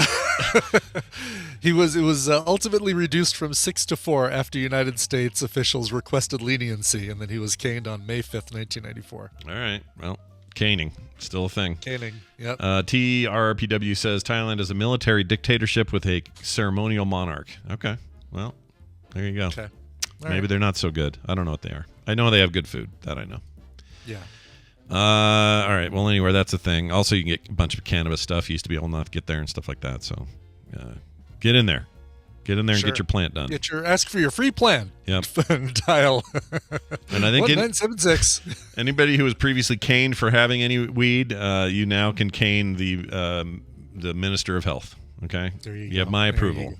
it was ultimately reduced from 6 to 4 after United States officials requested leniency, and then he was caned on May 5th, 1994. All right. Well, caning still a thing. Caning. Yep. TRPW says Thailand is a military dictatorship with a ceremonial monarch. Okay. Well, there you go. Okay. Maybe they're not so good. I don't know what they are. I know they have good food. That I know. Yeah. All right. Well, anyway, that's a thing. Also, you can get a bunch of cannabis stuff. You used to be able not to get there and stuff like that. So, get in there. Get in there and get your plant done. Ask for your free plan. Yep. Dial. And I think 1976. Anybody who was previously caned for having any weed, you now can cane the the Minister of Health. Okay, There you you go. have my There you approval. go.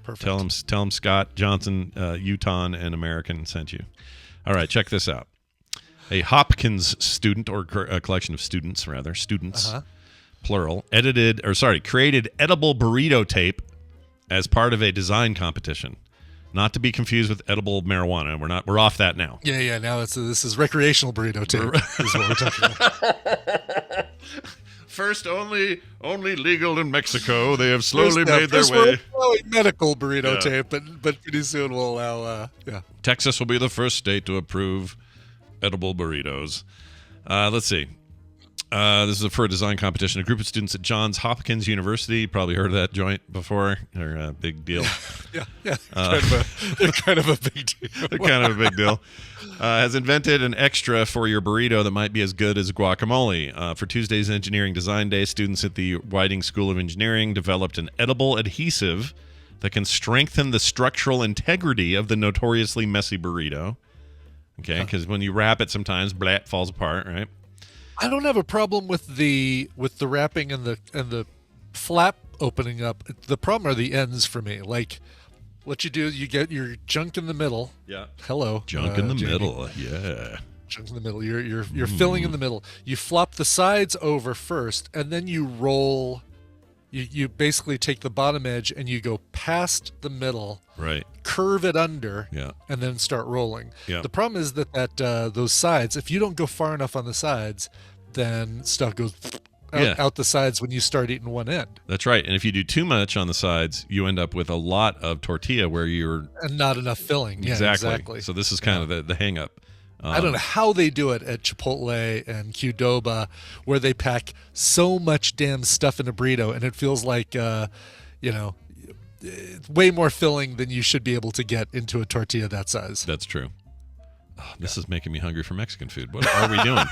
Perfect. Tell him Scott Johnson, Utah and American sent you. All right, check this out. A Hopkins student, or a collection of students, rather, plural, created edible burrito tape as part of a design competition. Not to be confused with edible marijuana. We're off that now. Yeah. Now this is recreational burrito tape. Is what we're talking about. First, only legal in Mexico. They have slowly made their First way. we're allowing medical burrito tape, but pretty soon we'll allow. Texas will be the first state to approve edible burritos. Let's see. This is for a design competition. A group of students at Johns Hopkins University, probably heard of that joint before. They're a big deal. Yeah. They're kind of a big deal. They're kind of a big deal. Has invented an extra for your burrito that might be as good as guacamole. For Tuesday's Engineering Design Day, students at the Whiting School of Engineering developed an edible adhesive that can strengthen the structural integrity of the notoriously messy burrito. Okay, because when you wrap it, sometimes it falls apart, right? I don't have a problem with the wrapping and the flap opening up. The problem are the ends for me. Like, what you do, you get your junk in the middle. Yeah. Hello. Junk in the Jamie. middle. Yeah. Junk in the middle. You're filling in the middle. You flop the sides over first, and then you roll. You basically take the bottom edge and you go past the middle. Right. Curve it under. Yeah. And then start rolling. Yeah. The problem is that those sides, if you don't go far enough on the sides, then stuff goes out the sides when you start eating one end. That's right. And if you do too much on the sides, you end up with a lot of tortilla where you're... And not enough filling. Yeah, exactly. So this is kind of the hang up. I don't know how they do it at Chipotle and Qdoba, where they pack so much damn stuff in a burrito, and it feels like, way more filling than you should be able to get into a tortilla that size. That's true. Oh, this is making me hungry for Mexican food. What are we doing?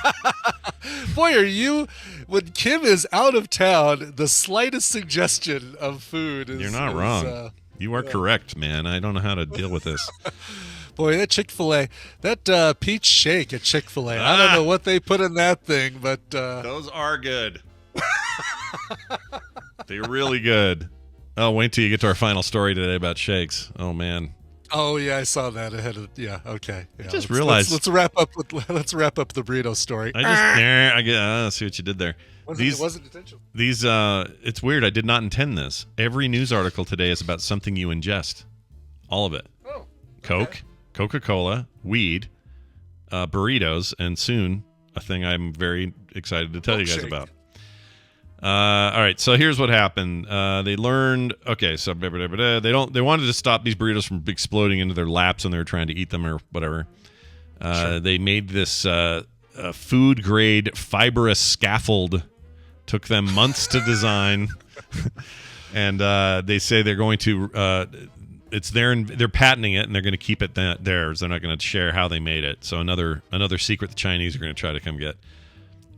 Boy, are you... When Kim is out of town, the slightest suggestion of food is... You're not wrong. You are correct, man. I don't know how to deal with this. Boy, that Chick-fil-A, that peach shake at Chick-fil-A, I don't know what they put in that thing, but... Those are good. They're really good. Oh, wait till you get to our final story today about shakes. Oh, man. Oh, yeah, I saw that ahead of... Yeah, okay. Yeah, I just realized... Let's wrap up the burrito story. I see what you did there. It wasn't intentional. It's weird. I did not intend this. Every news article today is about something you ingest. All of it. Oh. Coke, Coca-Cola, weed, burritos, and soon a thing I'm very excited to tell you guys about. All right, so here's what happened. They learned. Okay, so they wanted to stop these burritos from exploding into their laps when they were trying to eat them or whatever. They made this food grade fibrous scaffold. Took them months to design, and they say they're going to. It's there, and they're patenting it, and they're going to keep it theirs. They're not going to share how they made it. So another secret the Chinese are going to try to come get.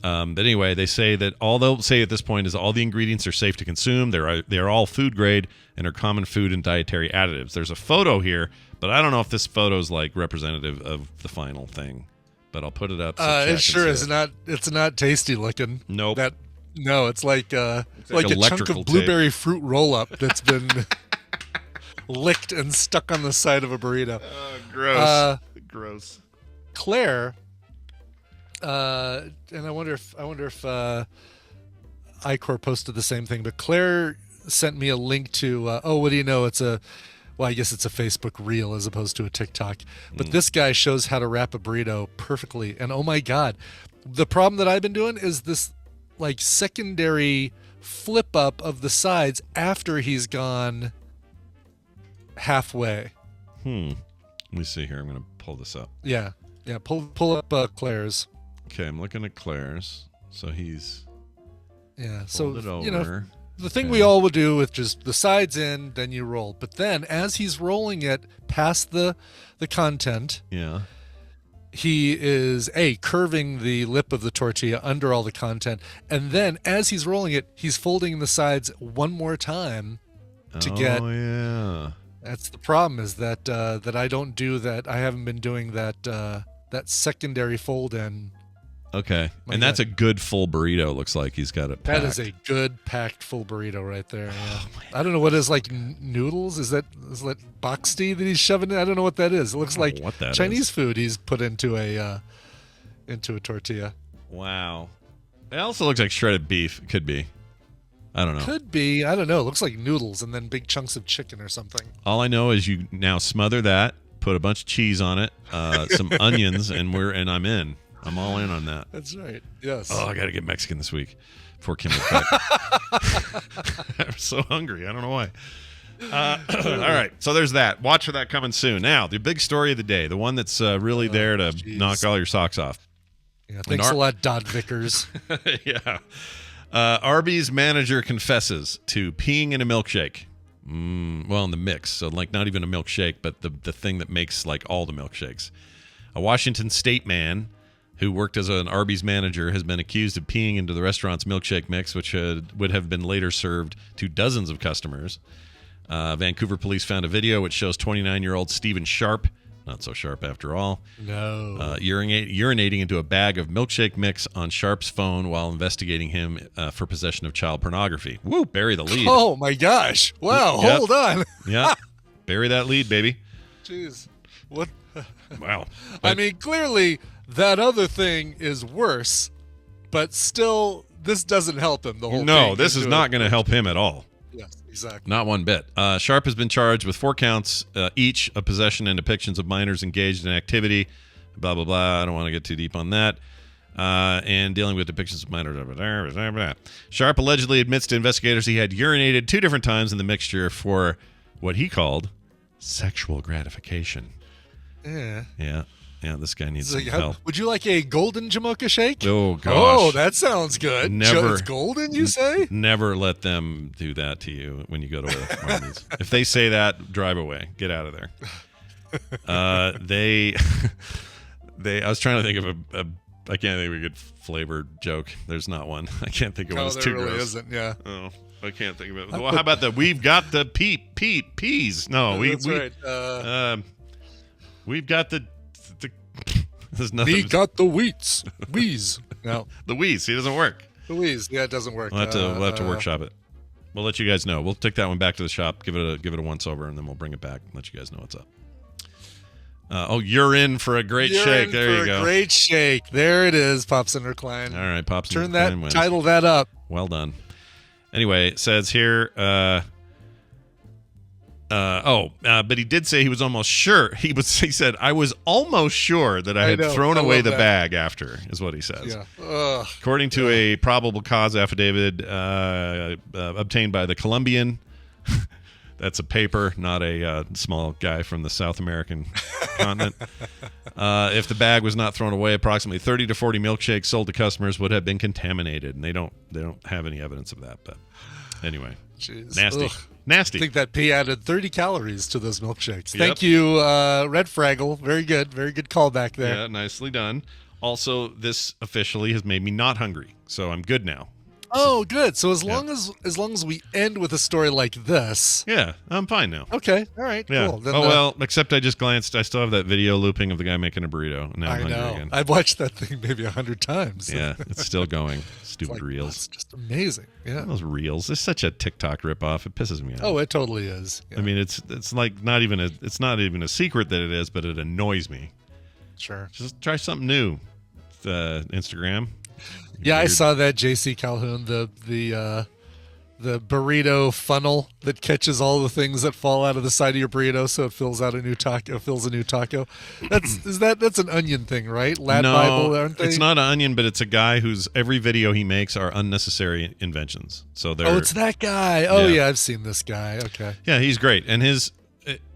But anyway, they say that all they'll say at this point is all the ingredients are safe to consume. They are all food grade and are common food and dietary additives. There's a photo here, but I don't know if this photo is like representative of the final thing. But I'll put it up. So it sure is not. It's not tasty looking. Nope. No, it's like a chunk electrical of blueberry fruit roll up that's been licked and stuck on the side of a burrito. Gross. Gross. Claire. And I wonder if iCore posted the same thing, but Claire sent me a link to what do you know, I guess it's a Facebook reel as opposed to a TikTok, but this guy shows how to wrap a burrito perfectly, and oh my god, the problem that I've been doing is this like secondary flip up of the sides after he's gone halfway. Let me see here. I'm gonna pull this up. Yeah, pull up Claire's. Okay, I'm looking at Claire's. So he's so it over. The thing we all would do with just the sides in, then you roll. But then as he's rolling it past the content, he is curving the lip of the tortilla under all the content, and then as he's rolling it, he's folding the sides one more time to get. Oh yeah. That's the problem, is that I don't do that. I haven't been doing that secondary fold in Okay. My And that's God. a good full burrito, looks like. He's got it packed. That is a good packed full burrito right there. Yeah. I don't know what is like noodles. Is that box tea that he's shoving in? I don't know what that is. It looks like what that Chinese is. food he's put into a tortilla. Wow. It also looks like shredded beef. It could be. I don't know. Could be. I don't know. It looks like noodles and then big chunks of chicken or something. All I know is you now smother that, put a bunch of cheese on it, some onions, and I'm in. I'm all in on that. That's right. Yes. Oh, I got to get Mexican this week before Kim gets back. I'm so hungry. I don't know why. All right. So there's that. Watch for that coming soon. Now, the big story of the day, the one that's really there to knock all your socks off. Yeah, thanks a lot, Dodd Vickers. Yeah. Arby's manager confesses to peeing in a milkshake. Well, in the mix. So, like, not even a milkshake, but the thing that makes, like, all the milkshakes. A Washington state man who worked as an Arby's manager has been accused of peeing into the restaurant's milkshake mix, which would have been later served to dozens of customers. Vancouver police found a video which shows 29-year-old Stephen Sharp, not so sharp after all, urinating into a bag of milkshake mix on Sharp's phone while investigating him for possession of child pornography. Woo, bury the lead. Oh, my gosh. Wow, Yep. hold on. Yeah, bury that lead, baby. Jeez. What? Wow. I mean, clearly that other thing is worse, but still, this doesn't help him. The whole No, thing this is not going to help him at all. Yes, exactly. Not one bit. Sharp has been charged with 4 counts each of possession and depictions of minors engaged in activity. Blah, blah, blah. I don't want to get too deep on that. And dealing with depictions of minors. Sharp allegedly admits to investigators he had urinated 2 different times in the mixture for what he called sexual gratification. Yeah. Yeah, this guy needs It's some like, help. would you like a golden Jamocha shake? Oh, gosh. Oh, that sounds good. Never. It's golden, you say? Never let them do that to you when you go to Arby's. If they say that, drive away. Get out of there. I was trying to think of I can't think of a good flavor joke. There's not one. I can't think of one. It's there too really gross. isn't, yeah. Oh, I can't think of it. Well, how about we've got the peas? No, That's right. We've got the there's nothing. We got the wheats. Wheeze. No, the wheeze. He doesn't work. the wheeze. Yeah, it doesn't work. We'll have to workshop it. We'll let you guys know. We'll take that one back to the shop, give it a once over, and then we'll bring it back and let you guys know what's up. You're in for a great shake. There you go. Great shake. There it is, Pops and Recline. All right, Pops. Turn and that, Recline wins. title that up. Well done. Anyway, it says here. But he did say he was almost sure. He said, I was almost sure that I had thrown away the bag after, is what he says. Yeah. Ugh. According to a probable cause affidavit obtained by the Colombian, that's a paper, not a small guy from the South American continent. If the bag was not thrown away, approximately 30 to 40 milkshakes sold to customers would have been contaminated, and they don't have any evidence of that. But anyway, Jeez. nasty. Ugh. Nasty. I think that pea added 30 calories to those milkshakes. Yep. Thank you, Red Fraggle. Very good callback there. Yeah, nicely done. Also, this officially has made me not hungry, so I'm good now. Oh, good. So as long as we end with a story like this, Yeah, I'm fine now. okay, all right, Yeah. cool. Then, well, except I just glanced. I still have that video looping of the guy making a burrito. And now I'm I hungry know. again. I've watched that thing maybe 100 times. Yeah, it's still going. It's Stupid like, reels. It's just amazing. Yeah. Those reels. It's such a TikTok ripoff. It pisses me off. Oh, it totally is. Yeah. I mean, it's like not even a secret that it is, but it annoys me. Sure. Just try something new. Instagram. Yeah, I Weird. saw that JC Calhoun, the burrito funnel that catches all the things that fall out of the side of your burrito, so it fills a new taco. That's an Onion thing, right? Lad No, Bible, aren't they? it's not an Onion, but it's a guy whose every video he makes are unnecessary inventions. So they're Oh, it's that guy. Oh, Yeah. yeah, I've seen this guy. Okay. yeah, he's great, and his.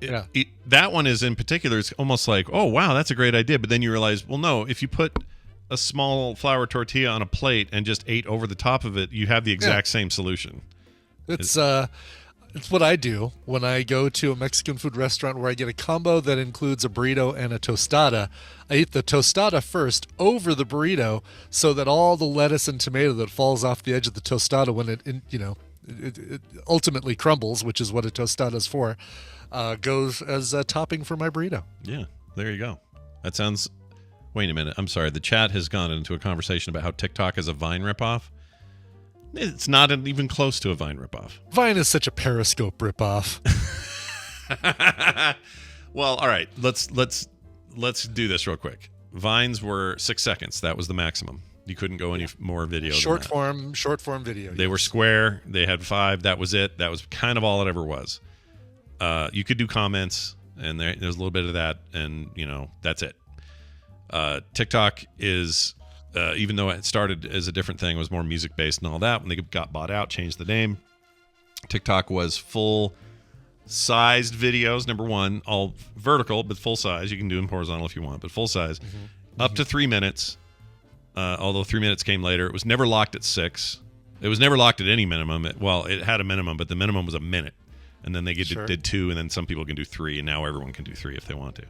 Yeah. That one is in particular. It's almost like, oh wow, that's a great idea. But then you realize, well, no. If you put a small flour tortilla on a plate and just ate over the top of it, you have the exact same solution. It's what I do when I go to a Mexican food restaurant where I get a combo that includes a burrito and a tostada. I eat the tostada first over the burrito so that all the lettuce and tomato that falls off the edge of the tostada when it ultimately crumbles, which is what a tostada is for, goes as a topping for my burrito. Yeah, there you go. That sounds Wait a minute. I'm sorry. The chat has gone into a conversation about how TikTok is a Vine ripoff. It's not even close to a Vine ripoff. Vine is such a Periscope ripoff. Well, all right. Let's do this real quick. Vines were 6 seconds. That was the maximum. You couldn't go any more video. Short form video. They were square. They had 5. That was it. That was kind of all it ever was. You could do comments, and there's a little bit of that, and that's it. TikTok is, even though it started as a different thing, it was more music based and all that. When they got bought out, changed the name. TikTok was full sized videos. Number one, all vertical, but full size. You can do them horizontal if you want, but full size, up to 3 minutes. Although 3 minutes came later, it was never locked at 6. It was never locked at any minimum. It had a minimum, but the minimum was a minute. And then they did 2, and then some people can do 3, and now everyone can do 3 if they want to.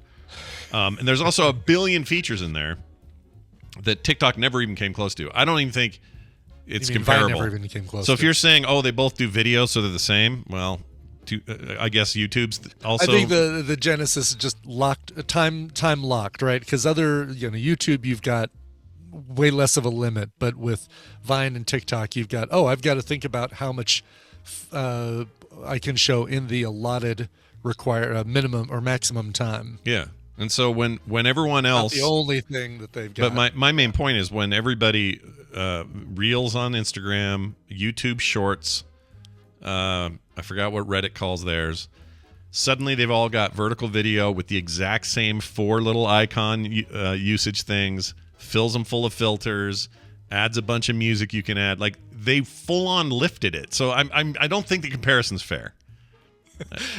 And there's also a billion features in there that TikTok never even came close to. I don't even think it's comparable. Vine never even came close so if you're saying, they both do video, so they're the same, well, I guess YouTube's also. I think the genesis is just locked, time locked, right? Because other, YouTube, you've got way less of a limit, but with Vine and TikTok, you've got, I've got to think about how much I can show in the allotted minimum or maximum time. Yeah. And so when everyone else, not the only thing that they've got. But my main point is when everybody reels on Instagram, YouTube Shorts, I forgot what Reddit calls theirs. Suddenly they've all got vertical video with the exact same 4 little icon usage things, fills them full of filters, adds a bunch of music you can add. Like they full on lifted it. So I don't think the comparison's fair.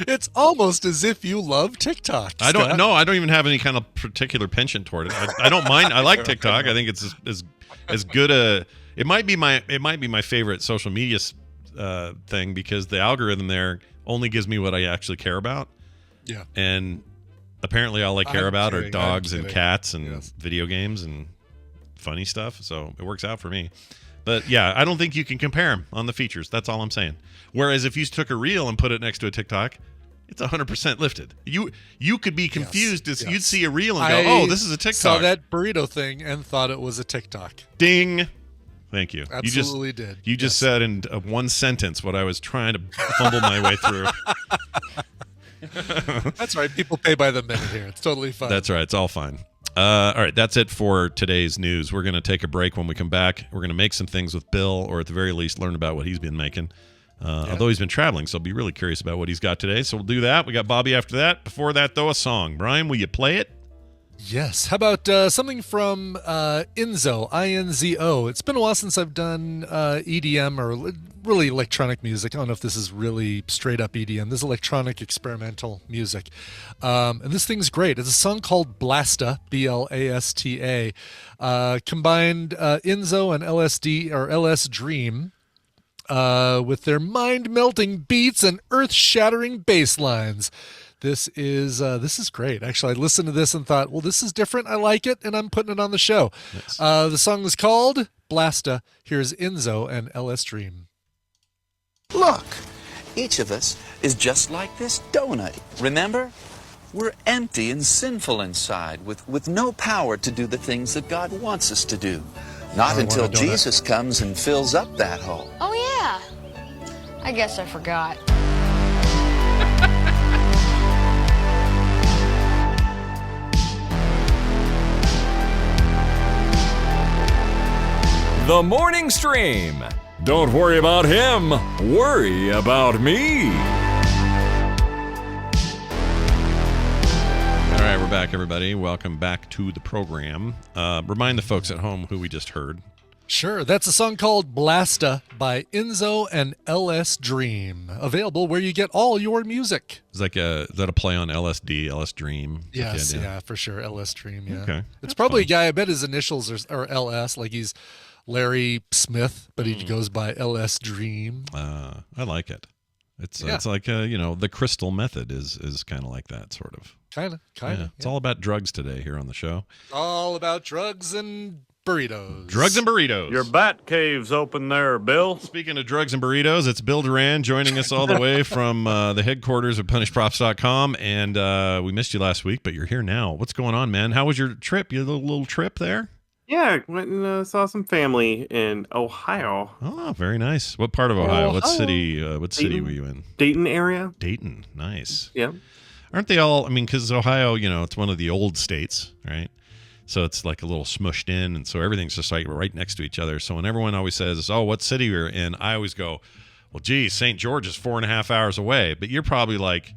It's almost as if you love TikTok. I don't know. I don't even have any kind of particular penchant toward it. I don't mind. I like TikTok. I think it's as good a. It might be my favorite social media thing because the algorithm there only gives me what I actually care about. Yeah. And apparently, all I care about are dogs and cats and video games and funny stuff. So it works out for me. But yeah, I don't think you can compare them on the features. That's all I'm saying. Whereas if you took a reel and put it next to a TikTok, it's 100% lifted. You could be confused as you'd see a reel and go, this is a TikTok. Saw that burrito thing and thought it was a TikTok. Ding. Thank you. Absolutely did. You just said in one sentence what I was trying to fumble my way through. That's right. People pay by the minute here. It's totally fine. That's right. It's all fine. All right, that's it for today's news. We're going to take a break. When we come back, we're going to make some things with Bill, or at the very least, learn about what he's been making. Although he's been traveling, so I'll be really curious about what he's got today. So we'll do that. We got Bobby after that. Before that, though, a song. Brian, will you play it? Yes. How about something from Inzo, I-N-Z-O. It's been a while since I've done EDM or really electronic music. I don't know if this is really straight up EDM. This is electronic experimental music. And this thing's great. It's a song called Blasta, B-L-A-S-T-A. Combined Inzo and LSD or LS Dream with their mind-melting beats and earth-shattering bass lines. This is great. Actually, I listened to this and thought, well, this is different. I like it, and I'm putting it on the show. Nice. The song is called Blasta. Here's Inzo and LS Dream. Look, each of us is just like this donut. Remember? We're empty and sinful inside with no power to do the things that God wants us to do. Not until Jesus comes and fills up that hole. Oh, yeah. I guess I forgot. The Morning Stream. Don't worry about him. Worry about me. All right, we're back, everybody. Welcome back to the program. Remind the folks at home who we just heard. Sure. That's a song called Blasta by Inzo and LS Dream. Available where you get all your music. Is that a play on LSD, LS Dream? Yes, yeah, for sure. LS Dream, yeah. Okay. It's probably a guy, I bet his initials are LS, like he's Larry Smith, but he goes by LS Dream. I like it. It's like the crystal method is kind of like that sort of. Kind of. It's all about drugs today here on the show. All about drugs and burritos. Drugs and burritos. Your bat cave's open there, Bill. Speaking of drugs and burritos, it's Bill Duran joining us all the way from the headquarters of punishprops.com. And we missed you last week, but you're here now. What's going on, man? How was your trip? Your little trip there? Yeah, went and saw some family in Ohio. Oh, very nice. What part of Ohio? What city? What city were you in? Dayton area. Dayton. Nice. Yeah. Aren't they all? I mean, because Ohio, it's one of the old states, right? So it's like a little smushed in, and so everything's just like right next to each other. So when everyone always says, "Oh, what city you're in?" I always go, "Well, geez, St. George is 4.5 hours away," but you're probably like,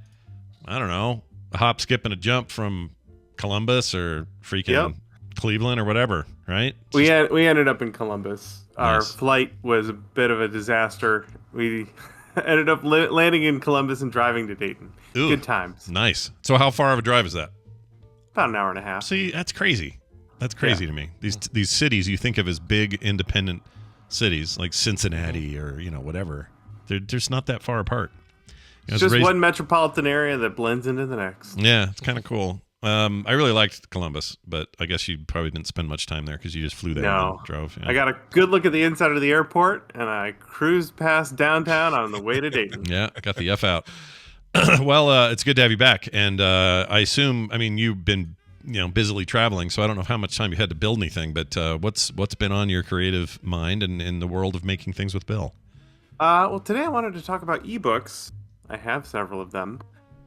I don't know, a hop, skip, and a jump from Columbus or freaking Cleveland or whatever, right? We ended up in Columbus. Our Nice. flight was a bit of a disaster. We ended up landing in Columbus and driving to Dayton. Ooh, Good times. Nice. So how far of a drive is that? About an hour and a half. See, that's crazy. That's crazy to me. These cities you think of as big independent cities like Cincinnati or whatever, they're just not that far apart. It's just one metropolitan area that blends into the next. Yeah, it's kind of cool. I really liked Columbus, but I guess you probably didn't spend much time there because you just flew there and drove. Yeah. I got a good look at the inside of the airport, and I cruised past downtown on the way to Dayton. Yeah, got the F out. Well, it's good to have you back, and I assume, you've been busily traveling, so I don't know how much time you had to build anything, but what's been on your creative mind and in the world of making things with Bill? Well, today I wanted to talk about ebooks. I have several of them,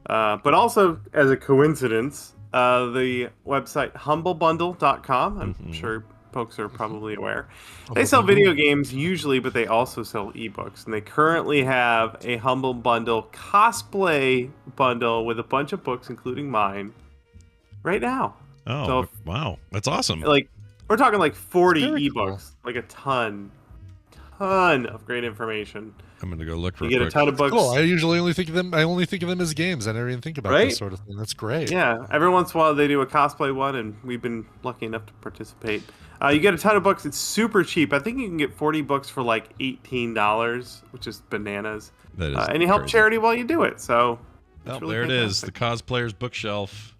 but also as a coincidence, the website humblebundle.com. I'm sure folks are probably aware. They sell video games usually, but they also sell ebooks, and they currently have a Humble Bundle cosplay bundle with a bunch of books, including mine, right now. Oh, So wow. That's awesome. like we're talking like 40 Very ebooks, cool. like a ton of great information. I'm going to go look You real get a quick. ton of books. Cool. I usually only think of them. I only think of them as games. I never even think about Right? this sort of thing. That's great. Yeah, every once in a while they do a cosplay one, and we've been lucky enough to participate. You get a ton of books. It's super cheap. I think you can get 40 books for like $18, which is bananas. That is And you help crazy. charity while you do it. So Oh, really there it is, the fantastic. cosplayer's bookshelf.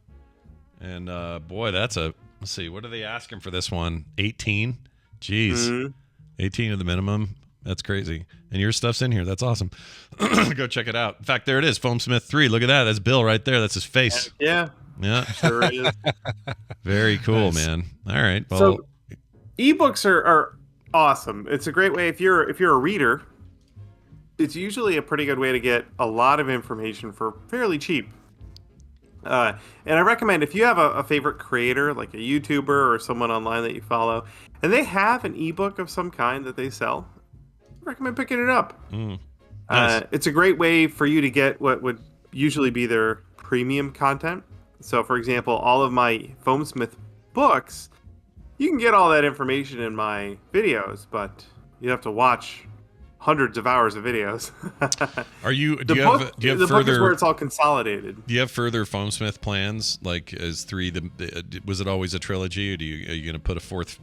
And boy, let's see, what are they asking for this one? 18? Jeez. Mhm. 18 of the minimum. That's crazy. And your stuff's in here. That's awesome. Go check it out. In fact, there it is, Foamsmith 3. Look at that. That's Bill right there. That's his face. Yeah, Yeah. sure it is. Very cool, Nice. Um, man. All right. Well, So ebooks are awesome. It's a great way if you're a reader. It's usually a pretty good way to get a lot of information for fairly cheap. And I recommend if you have a favorite creator, like a YouTuber or someone online that you follow, and they have an ebook of some kind that they sell, I recommend picking it up. nice. It's a great way for you to get what would usually be their premium content. So, for example, all of my Foamsmith books, you can get all that information in my videos, but you have to watch hundreds of hours of videos. Are you? Do The you book, have? Do you have the book is where further? it's all consolidated. Do you have further Foamsmith plans? Like, is 3 was it always a trilogy, or are you going to put a 4th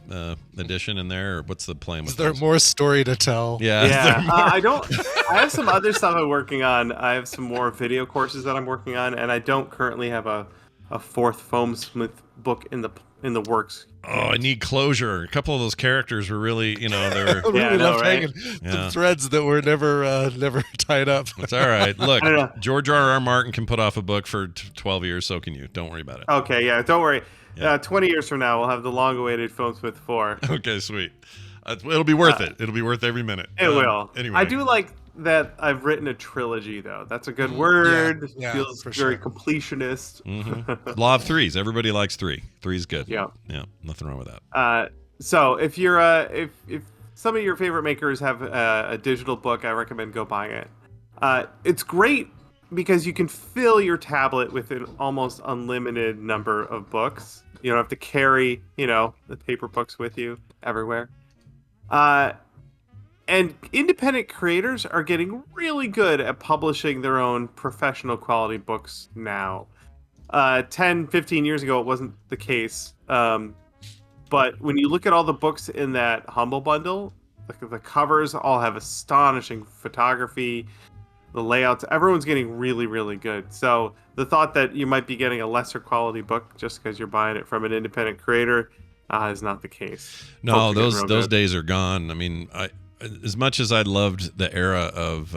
edition in there, or what's the plan with Is there those? more story to tell? Yeah. is there Yeah, more? I don't. I have some other stuff I'm working on. I have some more video courses that I'm working on, and I don't currently have a 4th Foamsmith book in the works. Oh, I need closure. A couple of those characters were really, they were. I really Yeah, I know, left right? hanging Yeah. the threads that were never tied up. It's all right. Look, I don't know. George R.R. Martin can put off a book for 12 years. So can you. Don't worry about it. Okay, yeah, don't worry. Yeah. 20 years from now, we'll have the long-awaited Foamsmith 4. Okay, sweet. It'll be worth it. It'll be worth every minute. It will. Anyway, I do like that I've written a trilogy, though. That's a good word. Yeah, Feels for very sure. completionist. Law of threes. Everybody likes 3. 3's good. Yeah. Yeah. Nothing wrong with that. So if you're if some of your favorite makers have a digital book, I recommend go buying it. It's great because you can fill your tablet with an almost unlimited number of books. You don't have to carry, the paper books with you everywhere. And independent creators are getting really good at publishing their own professional quality books now. 10, 15 years ago, it wasn't the case. But when you look at all the books in that Humble Bundle, the covers all have astonishing photography, the layouts, everyone's getting really, really good. So the thought that you might be getting a lesser quality book just because you're buying it from an independent creator is not the case. No, Folks are getting real those good. days are gone. I mean, as much as I loved the era of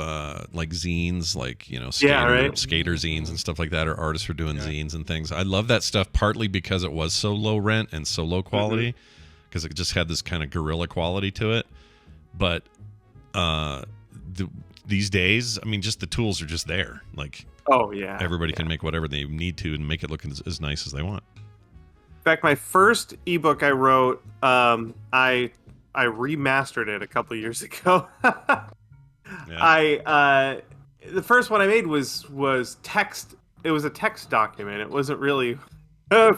like zines, like skater zines and stuff like that, or artists were doing zines and things. I love that stuff partly because it was so low rent and so low quality, because it just had this kind of guerrilla quality to it. But these days, I mean, just the tools are just there. Like, everybody can make whatever they need to and make it look as nice as they want. In fact, my first ebook I wrote, I remastered it a couple years ago. The first one I made was text. It was a text document. It wasn't really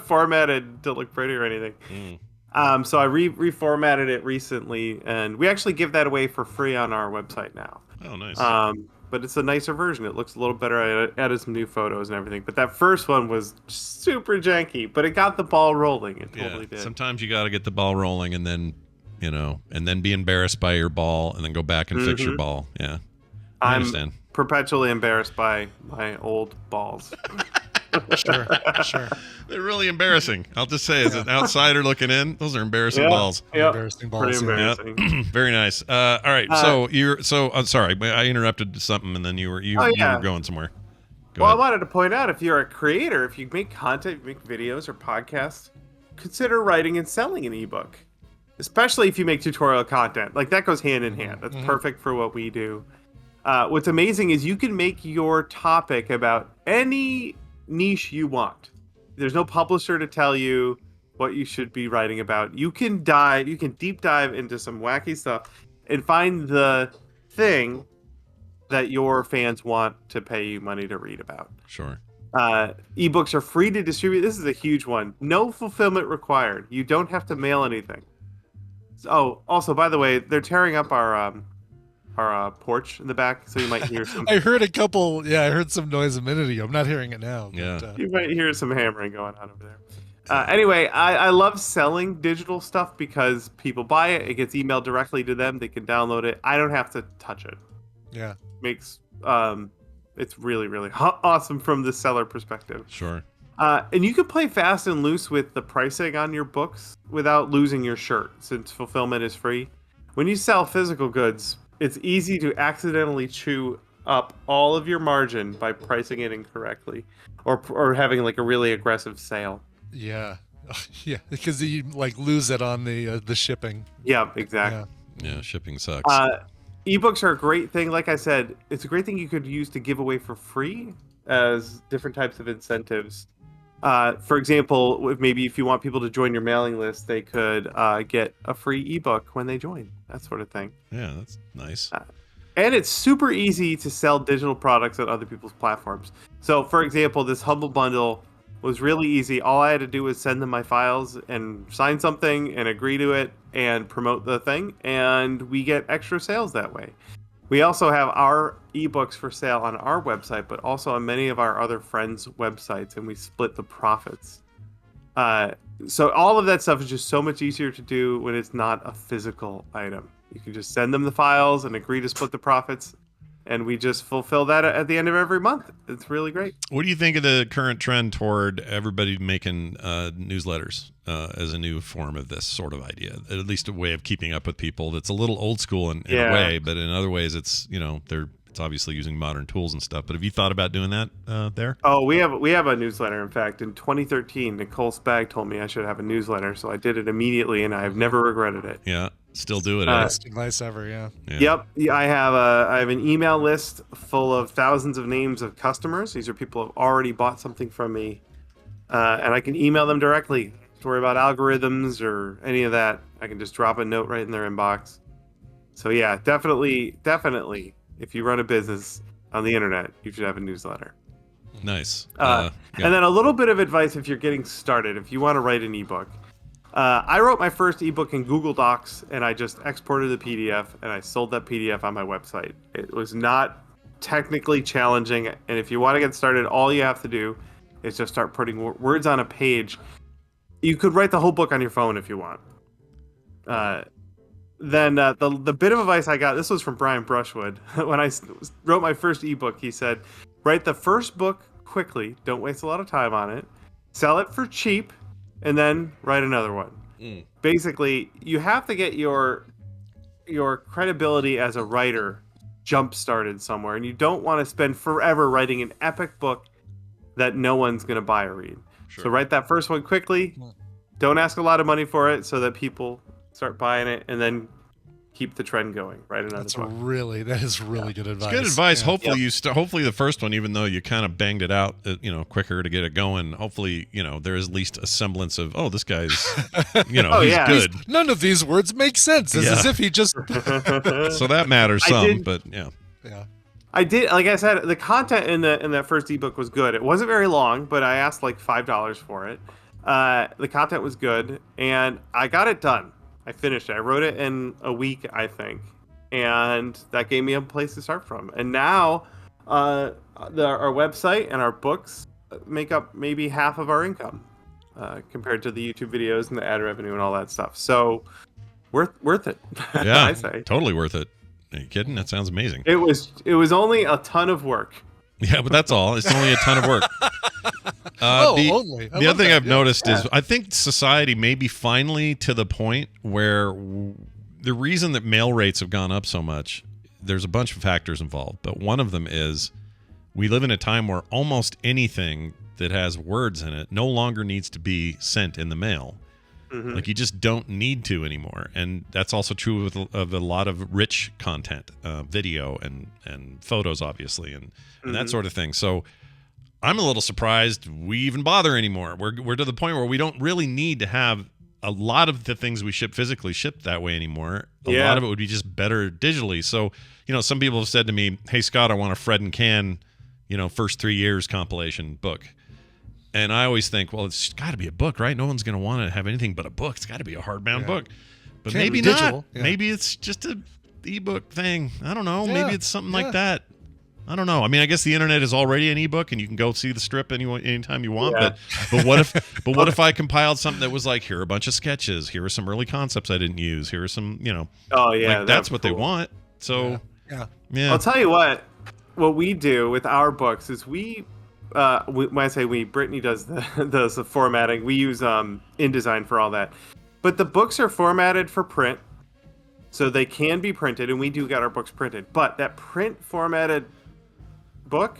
formatted to look pretty or anything. So I reformatted it recently, and we actually give that away for free on our website now. Oh, nice. But it's a nicer version. It looks a little better. I added some new photos and everything. But that first one was super janky, but it got the ball rolling. It totally did. Sometimes you got to get the ball rolling and then, be embarrassed by your ball and then go back and fix your ball. Yeah. I understand. Perpetually embarrassed by my old balls. Sure. They're really embarrassing. I'll just say, as an outsider looking in, those are embarrassing balls. Yep. Embarrassing balls. Pretty embarrassing. Yep. Very nice. All right. I'm sorry, I interrupted something, and then you were going somewhere. Go ahead. I wanted to point out, if you're a creator, if you make content, you make videos or podcasts, consider writing and selling an ebook. Especially if you make tutorial content. Like, that goes hand in hand. That's perfect for what we do. What's amazing is you can make your topic about any niche you want. There's no publisher to tell you what you should be writing about. You can deep dive into some wacky stuff and find the thing that your fans want to pay you money to read about. Sure. Ebooks are free to distribute. This is a huge one. No fulfillment required. You don't have to mail anything. Oh, also, by the way, they're tearing up our porch in the back, so you might hear some. I heard I heard some noise a minute ago. I'm not hearing it now. But, you might hear some hammering going on over there. Anyway, I love selling digital stuff because people buy it. It gets emailed directly to them. They can download it. I don't have to touch it. Yeah. Makes it's really, really awesome from the seller perspective. Sure. And you can play fast and loose with the pricing on your books without losing your shirt, since fulfillment is free. When you sell physical goods, it's easy to accidentally chew up all of your margin by pricing it incorrectly, or having like a really aggressive sale. Yeah, yeah, because you like lose it on the shipping. Yeah, exactly. Yeah, shipping sucks. Ebooks are a great thing. Like I said, it's a great thing you could use to give away for free as different types of incentives. For example, if you want people to join your mailing list, they could get a free ebook when they join. That sort of thing. Yeah, that's nice. And it's super easy to sell digital products on other people's platforms. So, for example, this Humble Bundle was really easy. All I had to do was send them my files and sign something and agree to it and promote the thing, and we get extra sales that way. We also have our ebooks for sale on our website, but also on many of our other friends' websites, and we split the profits. So all of that stuff is just so much easier to do when it's not a physical item. You can just send them the files and agree to split the profits, and we just fulfill that at the end of every month. It's really great. What do you think of the current trend toward everybody making newsletters as a new form of this sort of idea? At least a way of keeping up with people that's a little old school in a way, but in other ways it's it's obviously using modern tools and stuff. But have you thought about doing that there? Oh, we have a newsletter. In fact, in 2013, Nicole Spag told me I should have a newsletter, so I did it immediately, and I've never regretted it. Yeah. Still do it. Best advice ever, yeah. Yep. I have an email list full of thousands of names of customers. These are people who have already bought something from me, and I can email them directly. Don't have to worry about algorithms or any of that. I can just drop a note right in their inbox. So yeah, definitely, if you run a business on the internet, you should have a newsletter. Nice. And then a little bit of advice if you're getting started, if you want to write an ebook. I wrote my first ebook in Google Docs, and I just exported the PDF, and I sold that PDF on my website. It was not technically challenging, and if you want to get started, all you have to do is just start putting words on a page. You could write the whole book on your phone if you want. Then the bit of advice I got, this was from Brian Brushwood. When I wrote my first ebook, he said, write the first book quickly, don't waste a lot of time on it, sell it for cheap, and then write another one. Basically, you have to get your credibility as a writer jump started somewhere, and you don't want to spend forever writing an epic book that no one's going to buy or read. Sure. So write that first one quickly. Don't ask a lot of money for it so that people start buying it, and then keep the trend going. Write another book. That is really good advice. It's good advice. Yeah. Hopefully hopefully the first one, even though you kind of banged it out, quicker to get it going. Hopefully, there is at least a semblance of, this guy's, he's good. None of these words make sense. It's as if he just. So that matters some, but yeah. I did, like I said, the content in that first ebook was good. It wasn't very long, but I asked like $5 for it. The content was good, and I got it done. I finished it. I wrote it in a week, I think, and that gave me a place to start from. And now, our website and our books make up maybe half of our income, compared to the YouTube videos and the ad revenue and all that stuff. So, worth it. Yeah, I say totally worth it. Are you kidding? That sounds amazing. It was only a ton of work. Yeah, but that's all. It's only a ton of work. Only. The other thing I've noticed is I think society may be finally to the point where the reason that mail rates have gone up so much, there's a bunch of factors involved, but one of them is we live in a time where almost anything that has words in it no longer needs to be sent in the mail. Mm-hmm. Like you just don't need to anymore, and that's also true of a lot of rich content, video and photos, obviously, and that sort of thing. So I'm a little surprised we even bother anymore. We're to the point where we don't really need to have a lot of the things we ship physically shipped that way anymore. A lot of it would be just better digitally. So some people have said to me, "Hey Scott, I want a Fred and Can, first 3 years compilation book." And I always think, well, it's got to be a book, right? No one's going to want to have anything but a book. It's got to be a hardbound book. But maybe not. Yeah. Maybe it's just an ebook thing. I don't know. Maybe it's something like that. I don't know. I mean, I guess the internet is already an ebook, and you can go see the strip anytime you want. Yeah. But what if I compiled something that was like, here are a bunch of sketches. Here are some early concepts I didn't use. Here are some, Oh yeah, that's what they want. So yeah. I'll tell you what we do with our books is when I say we, Brittany does the formatting. We use InDesign for all that. But the books are formatted for print, so they can be printed, and we do get our books printed. But that print formatted book,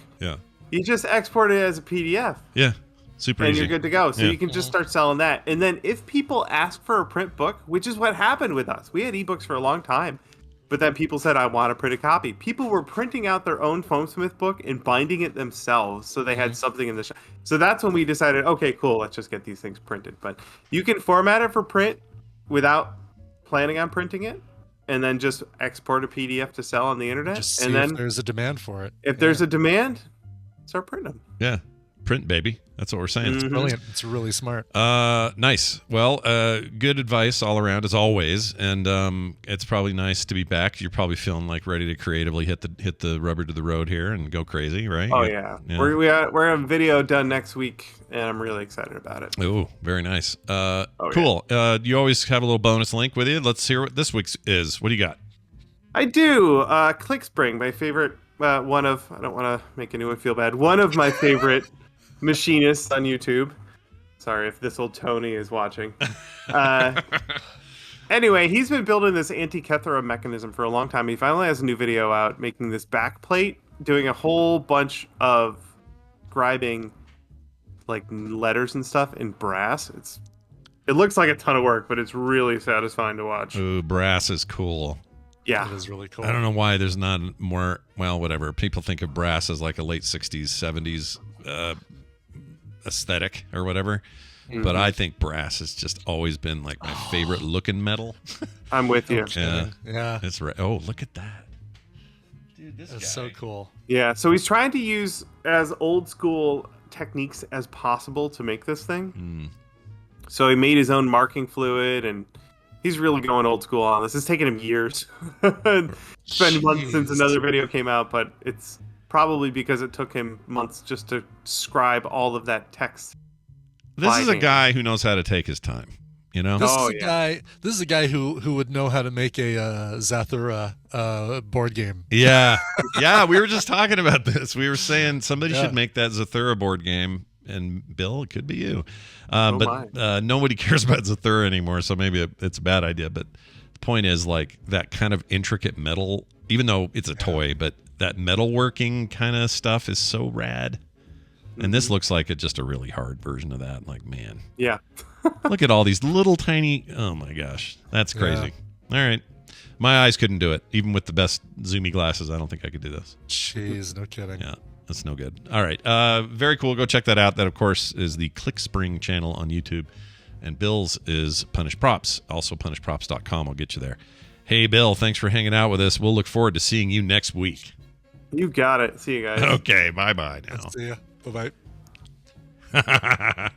you just export it as a PDF. Yeah, super easy. And you're good to go. So you can just start selling that. And then if people ask for a print book, which is what happened with us, we had ebooks for a long time. But then people said, I want to print a copy. People were printing out their own Foamsmith book and binding it themselves so they had something in the shop. So that's when we decided, okay, cool, let's just get these things printed. But you can format it for print without planning on printing it, and then just export a PDF to sell on the internet. Just see and then if there's a demand for it. If there's a demand, start printing them. Yeah. Print, baby. That's what we're saying. It's brilliant. It's really smart. Nice. Well, good advice all around as always, and it's probably nice to be back. You're probably feeling like ready to creatively hit the rubber to the road here and go crazy, right? Oh yeah. We're having video done next week, and I'm really excited about it. Oh, very nice. Cool. Yeah. You always have a little bonus link with you. Let's hear what this week's is. What do you got? I do. ClickSpring, my favorite. I don't want to make anyone feel bad. One of my favorite. Machinists on YouTube. Sorry if this old Tony is watching. Anyway, he's been building this Antikythera mechanism for a long time. He finally has a new video out making this back plate, doing a whole bunch of scribing like letters and stuff in brass. It looks like a ton of work, but it's really satisfying to watch. Ooh, brass is cool. Yeah. It is really cool. I don't know why there's not more, well, whatever. People think of brass as like a late 60s, 70s aesthetic or whatever, but I think brass has just always been like my favorite looking metal. I'm with you. Yeah, it's right. Oh, look at that, dude! This is so cool. Yeah, so he's trying to use as old school techniques as possible to make this thing. So he made his own marking fluid, and he's really going old school on this. It's taken him years. It's been months since another video came out, but it's probably because it took him months just to scribe all of that text. This is a guy who knows how to take his time, This is a guy who would know how to make a Zathura board game. Yeah. Yeah, we were just talking about this. We were saying somebody should make that Zathura board game and Bill, it could be you. Oh, but nobody cares about Zathura anymore, so maybe it's a bad idea. But the point is, like, that kind of intricate metal, even though it's a toy, but that metalworking kind of stuff is so rad. And this looks like just a really hard version of that. Like, man. Yeah. Look at all these little tiny, oh my gosh. That's crazy. All right. My eyes couldn't do it. Even with the best zoomy glasses, I don't think I could do this. Jeez, no kidding. Yeah, that's no good. All right. Very cool. Go check that out. That, of course, is the ClickSpring channel on YouTube. And Bill's is Punished Props. Also, punishedprops.com. I'll get you there. Hey, Bill, thanks for hanging out with us. We'll look forward to seeing you next week. You got it. See you guys. Okay. Bye-bye now. See ya. Bye-bye. I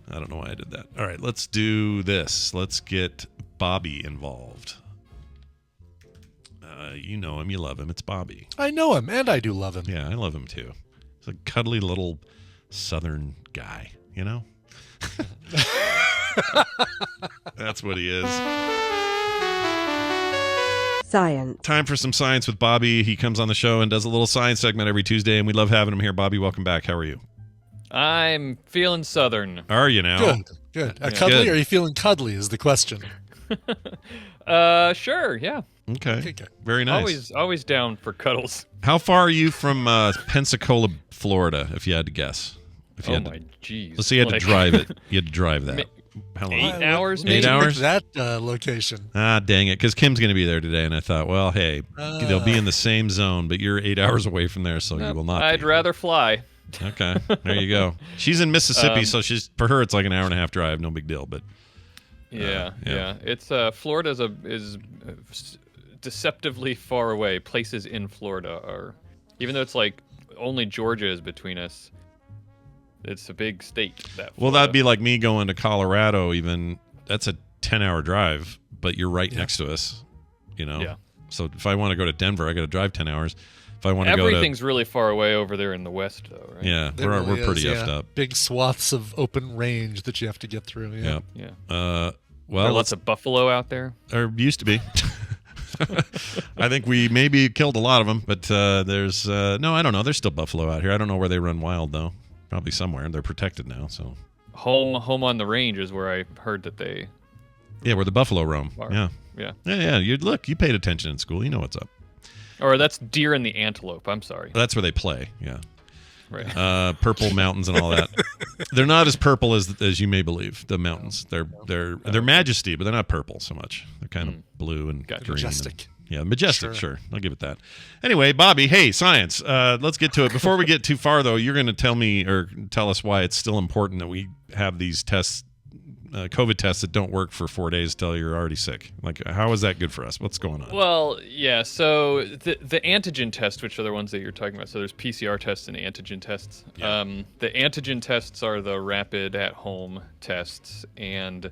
don't know why I did that. All right. Let's do this. Let's get Bobby involved. You know him, you love him. It's Bobby. I know him, and I do love him. Yeah, I love him too. He's a cuddly little Southern guy, you know? That's what he is. Science. Time for some science with Bobby. He comes on the show and does a little science segment every Tuesday, and we love having him here. Bobby, welcome back. How are you? I'm feeling Southern. Are you now? Good. Yeah. Cuddly? Good. Are you feeling cuddly is the question. Sure, yeah. Okay. Very nice. Always down for cuddles. How far are you from Pensacola, Florida, if you had to guess? If you Oh had to- my jeez. Let's say you had to drive it. You had to drive that. How long? 8 hours, maybe? 8 hours? That location. Ah, dang it. Because Kim's going to be there today, and I thought, well, hey, they'll be in the same zone, but you're 8 hours away from there, so you will not I'd be. rather fly. Okay. There you go. She's in Mississippi, so for her, it's like an hour and a half drive. No big deal, but... Yeah. It's Florida is deceptively far away. Places in Florida are, even though it's like only Georgia is between us. It's a big state. Well, that'd be like me going to Colorado. Even that's a 10-hour drive, but you're right next to us. You know. Yeah. So if I want to go to Denver, I got to drive 10 hours. If I want to go to everything's really far away over there in the west, though, right? Yeah, It we're really pretty is, effed up. Big swaths of open range that you have to get through. Yeah. Yeah. Well, lots of buffalo out there. There used to be. I think we maybe killed a lot of them, but there's no, I don't know. There's still buffalo out here. I don't know where they run wild though. Probably somewhere. They're protected now. So home on the range is where I heard that they. Yeah, where the buffalo roam. Yeah. Yeah. You paid attention in school. You know what's up. Or that's deer and the antelope. I'm sorry. That's where they play. Yeah. Right. Purple mountains and all that. They're not as purple as you may believe. The mountains. They're majesty, but they're not purple so much. They're kind of blue and green. Majestic. Majestic. Sure. I'll give it that. Anyway, Bobby. Hey, science. Let's get to it. Before we get too far, though, you're going to tell us why it's still important that we have these tests. COVID tests that don't work for 4 days till you're already sick. Like, how is that good for us? What's going on? Well, yeah. So the antigen tests, which are the ones that you're talking about. So there's PCR tests and antigen tests. Yeah. The antigen tests are the rapid at-home tests, and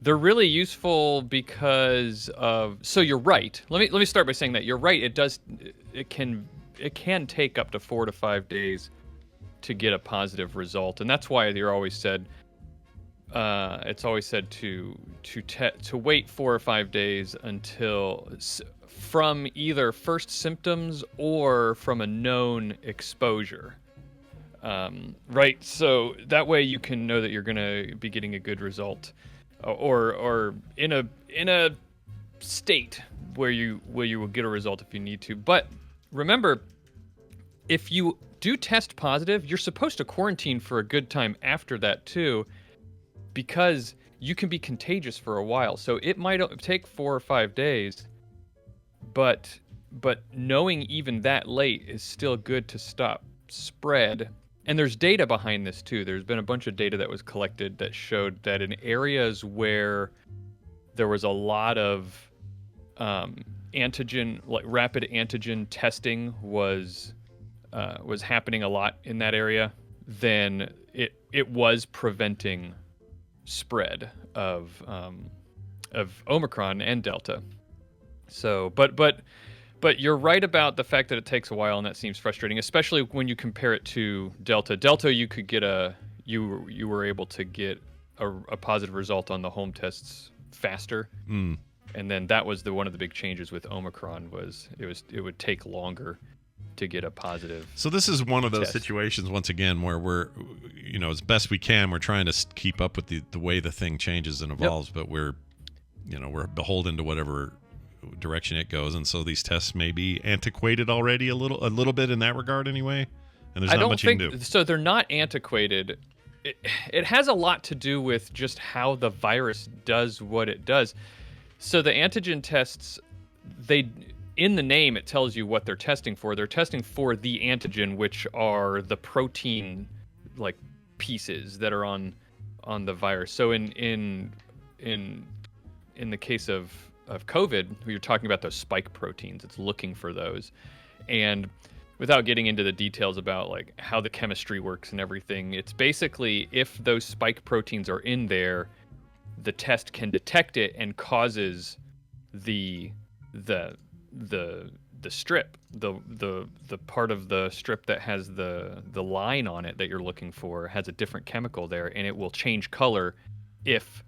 they're really useful because of. So you're right. Let me start by saying that you're right. It can take up to 4 to 5 days to get a positive result, and that's why you're always said. It's always said to wait 4 or 5 days until from either first symptoms or from a known exposure. Right, so that way you can know that you're going to be getting a good result, or in a state where you will get a result if you need to. But remember, if you do test positive, you're supposed to quarantine for a good time after that too. Because you can be contagious for a while. So it might take 4 or 5 days, but knowing even that late is still good to stop spread. And there's data behind this too. There's been a bunch of data that was collected that showed that in areas where there was a lot of antigen, like rapid antigen testing was happening a lot in that area, then it was preventing spread of Omicron and Delta. So, but you're right about the fact that it takes a while, and that seems frustrating, especially when you compare it to Delta. Delta, you could get you were able to get a positive result on the home tests faster, and then that was one of the big changes with Omicron was it would take longer get a positive. So this is one of those test. situations, once again, where we're, as best we can, we're trying to keep up with the way the thing changes and evolves, but we're beholden to whatever direction it goes, and so these tests may be antiquated already a little bit in that regard, anyway. And there's not much you can do. So they're not antiquated. It has a lot to do with just how the virus does what it does. So the antigen tests, in the name, it tells you what they're testing for. They're testing for the antigen, which are the protein like pieces that are on the virus. So in the case of COVID, you're talking about those spike proteins. It's looking for those. And without getting into the details about like how the chemistry works and everything, it's basically if those spike proteins are in there, the test can detect it and causes the strip, the part of the strip that has the line on it that you're looking for has a different chemical there, and it will change color if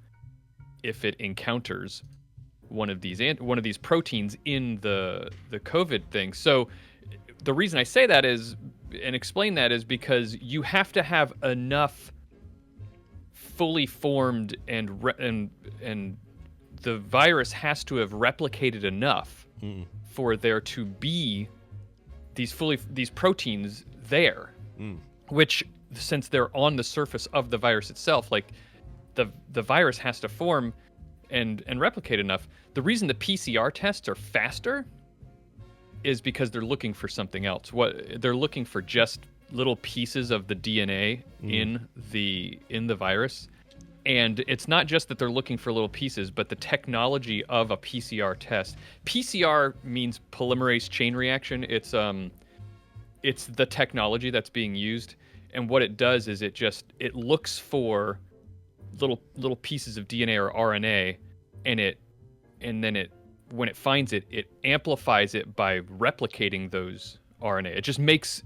it encounters one of these proteins in the COVID thing. So the reason I say that is and explain that is because you have to have enough fully formed and the virus has to have replicated enough for there to be these proteins there, which since they're on the surface of the virus itself, like the virus has to form and replicate enough. The reason the PCR tests are faster is because they're looking for something else. They're looking for just little pieces of the DNA in the virus. And it's not just that they're looking for little pieces, but the technology of a PCR test. PCR means polymerase chain reaction. It's the technology that's being used, and what it does is it looks for little pieces of DNA or RNA, and then when it finds it, it amplifies it by replicating those RNA.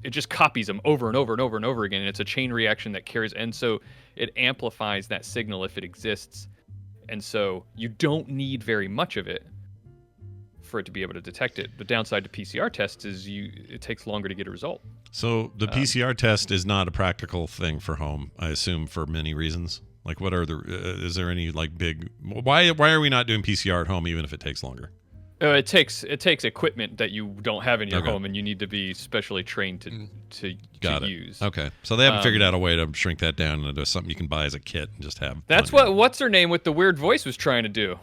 It just copies them over and over and over and over again, and it's a chain reaction that carries, and so it amplifies that signal if it exists. And so you don't need very much of it for it to be able to detect it. The downside to PCR tests is it takes longer to get a result. So the PCR test is not a practical thing for home, I assume, for many reasons. Like, what are is there any like big? Why are we not doing PCR at home even if it takes longer? It takes equipment that you don't have in your home, and you need to be specially trained to use. Okay, so they haven't figured out a way to shrink that down into something you can buy as a kit and just have. That's what's her name with the weird voice was trying to do.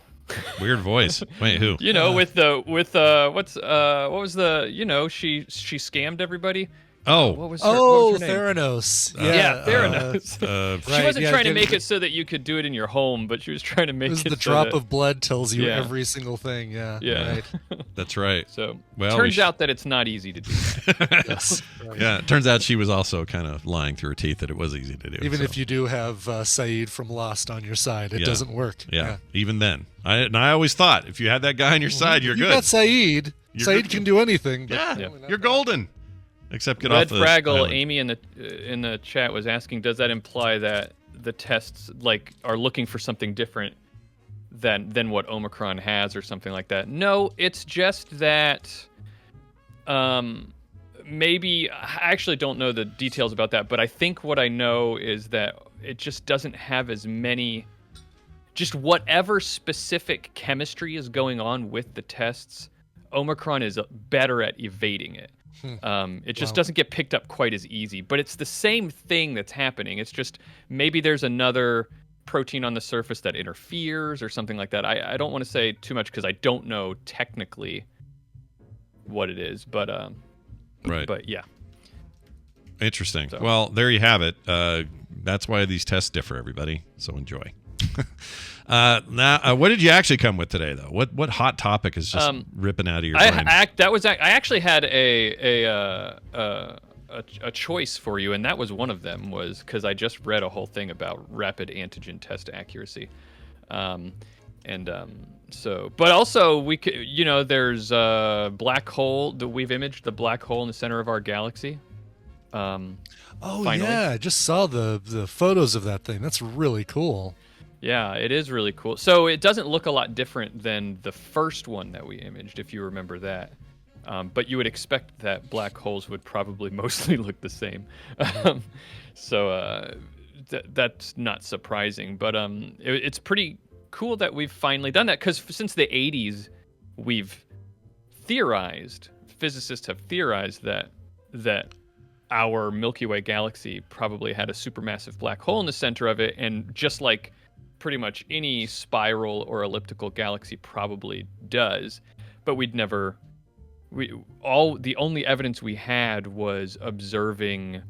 Weird voice. Wait, who? What was the she scammed everybody. Oh, what was her name? Theranos. Theranos. She wasn't trying to make it so that you could do it in your home, but she was trying to make it. The drop of blood tells you every single thing. Yeah. Right. That's right. So turns out that it's not easy to do that. Yes. Yeah. It turns out she was also kind of lying through her teeth that it was easy to do. Even if you do have Saeed from Lost on your side, it doesn't work. Yeah. Even then, I always thought if you had that guy on your side, you're good. You got Saeed. Saeed can do anything. But you're golden. Except get Red off the Fraggle, island. Amy in the chat was asking, does that imply that the tests are looking for something different than what Omicron has or something like that? No, it's just that maybe I actually don't know the details about that, but I think what I know is that it just doesn't have as many, just whatever specific chemistry is going on with the tests, Omicron is better at evading it. It just doesn't get picked up quite as easy, but it's the same thing that's happening. It's just maybe there's another protein on the surface that interferes or something like that. I don't want to say too much because I don't know technically what it is, but right. But yeah. Interesting. So. Well, there you have it. That's why these tests differ, everybody. So enjoy. Now, what did you actually come with today, though? What hot topic is just ripping out of your brain? I actually had a choice for you, and that was one of them. Was because I just read a whole thing about rapid antigen test accuracy, so. But also, we could, there's a black hole that we've imaged, the black hole in the center of our galaxy. Finally. Yeah, I just saw the photos of that thing. That's really cool. Yeah, it is really cool. So it doesn't look a lot different than the first one that we imaged, if you remember that. But you would expect that black holes would probably mostly look the same. So that's not surprising. But it's pretty cool that we've finally done that, because since the 80s, physicists have theorized that our Milky Way galaxy probably had a supermassive black hole in the center of it, and just like pretty much any spiral or elliptical galaxy probably does, but the only evidence we had was observing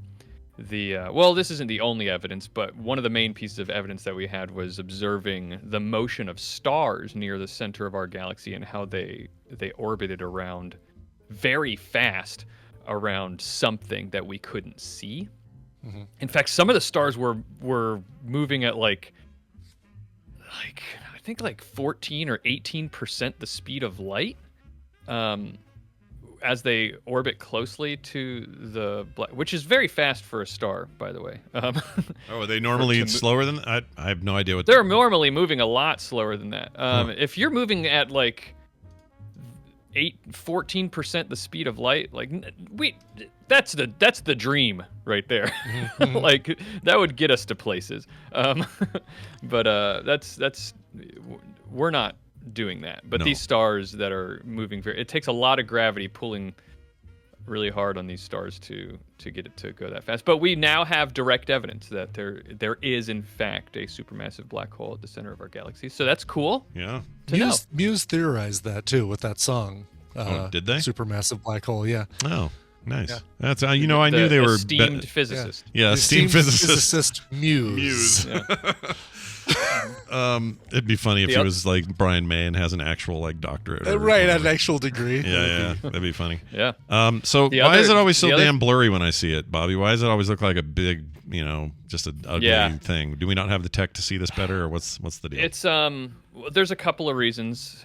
this isn't the only evidence, but one of the main pieces of evidence that we had was observing the motion of stars near the center of our galaxy and how they orbited around very fast around something that we couldn't see. Mm-hmm. In fact, some of the stars were moving at like I think like 14 or 18% the speed of light, as they orbit closely to the black, which is very fast for a star, by the way. Are they normally slower than that? I have no idea what they're normally moving a lot slower than that. If you're moving at like 14% the speed of light, like that's the dream right there. Mm-hmm. Like that would get us to places. But that's we're not doing that. But these stars that are moving it takes a lot of gravity pulling really hard on these stars to get it to go that fast. But we now have direct evidence that there is in fact a supermassive black hole at the center of our galaxy. So that's cool. Yeah. Muse theorized that too with that song. Did they? Supermassive black hole, yeah. Oh, nice. Yeah. That's I knew they were esteemed physicist. Yeah, esteemed physicist. Muse. Yeah. It'd be funny if he was like Brian May and has an actual like doctorate. Right, an actual degree. Yeah, that'd be funny. Yeah. So why is it always so damn blurry when I see it, Bobby? Why does it always look like a big, just an ugly thing? Do we not have the tech to see this better, or what's the deal? It's there's a couple of reasons.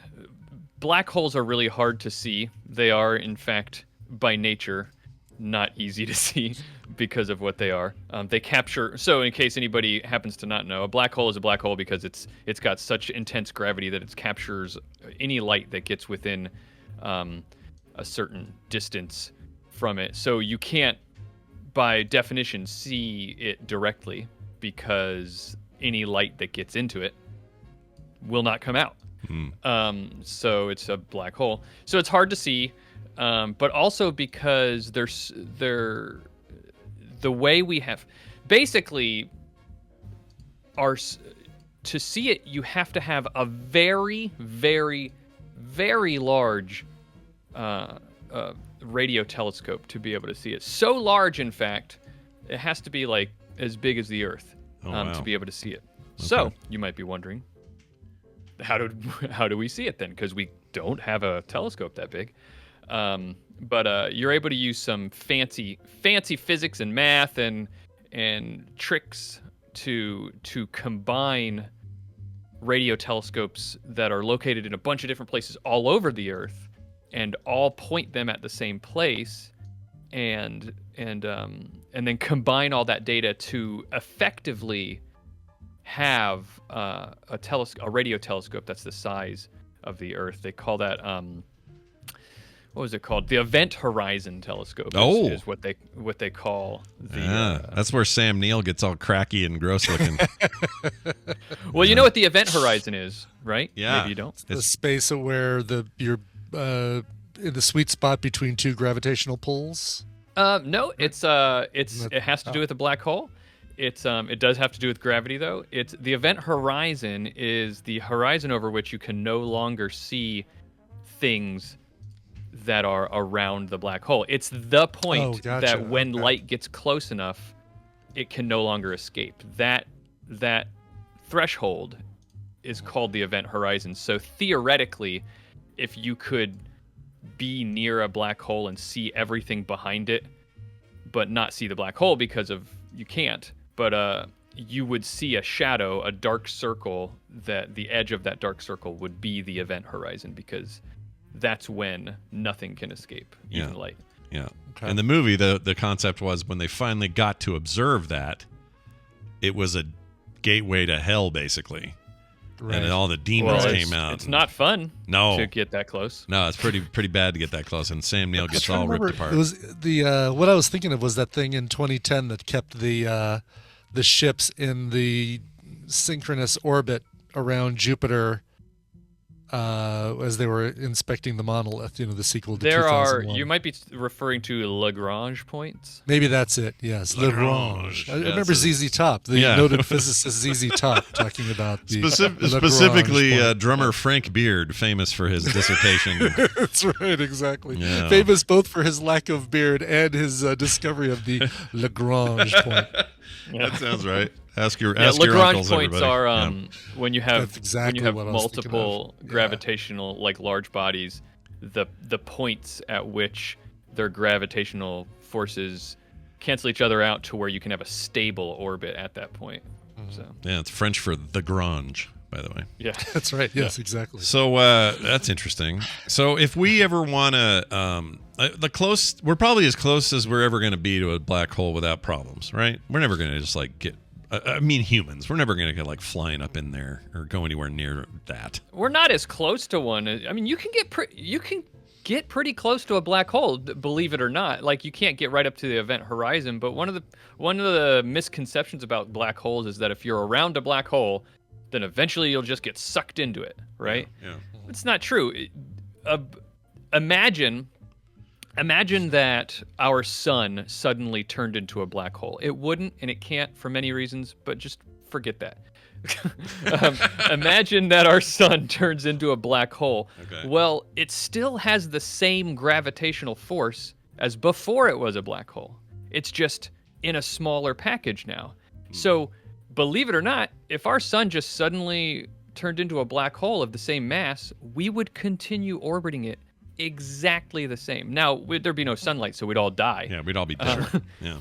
Black holes are really hard to see. They are, in fact, by nature, not easy to see because of what they are. They capture. So, in case anybody happens to not know, a black hole is a black hole because it's got such intense gravity that it captures any light that gets within a certain distance from it. So you can't, by definition, see it directly because any light that gets into it will not come out. So it's a black hole. So it's hard to see, but also because the way we have basically to see it, you have to have a very, very, very large radio telescope to be able to see it. So large, in fact, it has to be like as big as the Earth to be able to see it. Okay. So you might be wondering, how do we see it then? Because we don't have a telescope that big. But you're able to use some fancy physics and math and tricks to combine radio telescopes that are located in a bunch of different places all over the Earth, and all point them at the same place, and then combine all that data to effectively have a radio telescope that's the size of the Earth. They call that what was it called? The Event Horizon Telescope is what they call the. That's where Sam Neill gets all cracky and gross looking. Well, you know what the Event Horizon is, right? Yeah, maybe you don't. It's the space where you're in the sweet spot between two gravitational pulls. No, it has to do with a black hole. It does have to do with gravity, though. It's the event horizon is the horizon over which you can no longer see things that are around the black hole. It's the point that when light gets close enough, it can no longer escape. That threshold is called the event horizon. So theoretically, if you could be near a black hole and see everything behind it, but not see the black hole because of you can't. But you would see a shadow, a dark circle, that the edge of that dark circle would be the event horizon, because that's when nothing can escape, even light. Yeah. Okay. In the movie, the concept was when they finally got to observe that, it was a gateway to hell, basically. and all the demons came out. It's not fun. No. To get that close. No, it's pretty bad to get that close, and Sam Neill gets all ripped apart. It was the what I was thinking of was that thing in 2010 that kept the ships in the synchronous orbit around Jupiter as they were inspecting the monolith. The sequel to 2001. You might be referring to Lagrange points. Maybe that's it. Yes, Lagrange. I remember ZZ Top, the noted physicist ZZ Top, talking about the specifically drummer Frank Beard, famous for his dissertation. That's right, exactly. Yeah. Famous both for his lack of beard and his discovery of the Lagrange point. That sounds right. Ask your Lagrange uncles, points everybody. are when you have multiple of. gravitational large bodies, the points at which their gravitational forces cancel each other out to where you can have a stable orbit at that point. So it's French for the Grange, by the way. Yeah, that's right. Yes, exactly. So that's interesting. So if we ever want to, we're probably as close as we're ever going to be to a black hole without problems, right? We're never going to just get. Humans. We're never going to get flying up in there or go anywhere near that. We're not as close to one. I mean, you can get pretty close to a black hole, believe it or not. You can't get right up to the event horizon. But one of the misconceptions about black holes is that if you're around a black hole, then eventually you'll just get sucked into it, right? Yeah. It's not true. Imagine that our sun suddenly turned into a black hole. It wouldn't, and it can't for many reasons, but just forget that. Imagine that our sun turns into a black hole. Okay. Well, it still has the same gravitational force as before it was a black hole. It's just in a smaller package now. So, believe it or not, if our sun just suddenly turned into a black hole of the same mass, we would continue orbiting it exactly the same. Now, there'd be no sunlight, so we'd all die. Yeah, we'd all be dead. Yeah.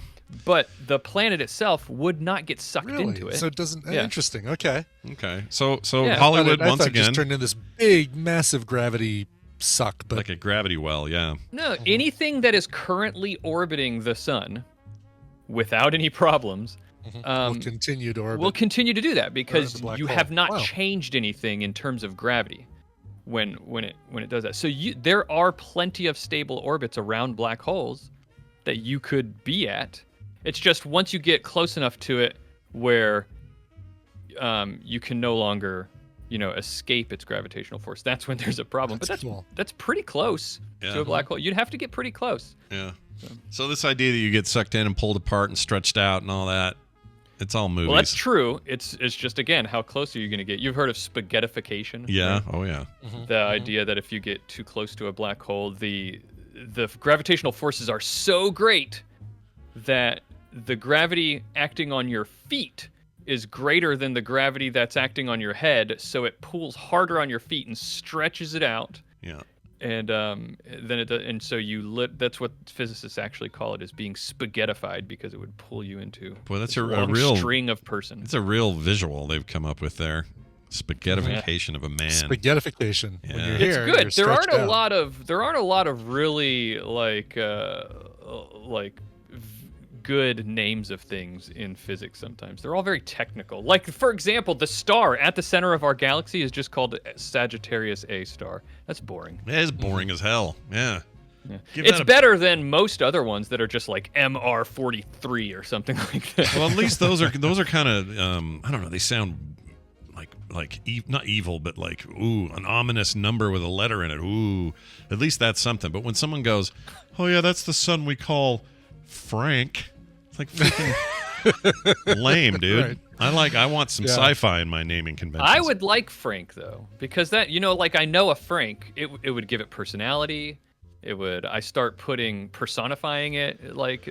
But the planet itself would not get sucked into it. So it doesn't. Interesting. Okay. Okay. So Hollywood once again just turned into this big, massive gravity suck, but like a gravity well. Yeah. No, anything that is currently orbiting the sun without any problems will continue to orbit. Will continue to do that because you have not Wow. changed anything in terms of gravity when it does that. So there are plenty of stable orbits around black holes that you could be at. It's just once you get close enough to it where you can no longer, escape its gravitational force. That's when there's a problem. That's cool. That's pretty close to a black hole. You'd have to get pretty close. Yeah. So this idea that you get sucked in and pulled apart and stretched out and all that, it's all movies. Well, that's true. It's just, again, how close are you going to get? You've heard of spaghettification? Yeah. Right? Oh, yeah. The idea that if you get too close to a black hole, the gravitational forces are so great that the gravity acting on your feet is greater than the gravity that's acting on your head, so it pulls harder on your feet and stretches it out. Yeah. And that's what physicists actually call it, is being spaghettified, because it would pull you into that's a a real string of person. It's a real visual they've come up with there. Spaghettification of a man. Spaghettification. Yeah. When you're It's here, good. you're stretched out. There aren't a lot of really good names of things in physics sometimes. They're all very technical. Like, for example, the star at the center of our galaxy is just called Sagittarius A star. That's boring. It is boring as hell. Yeah. It's better than most other ones that are just like MR43 or something like that. Well, at least those are kind of I don't know. They sound like not evil, but like an ominous number with a letter in it. Ooh, at least that's something. But when someone goes, "Oh yeah, that's the son we call Frank," it's like freaking lame, dude. Right. I want some sci-fi in my naming conventions. I would like Frank though, because that I know a Frank. It would give it personality. I start personifying it. Like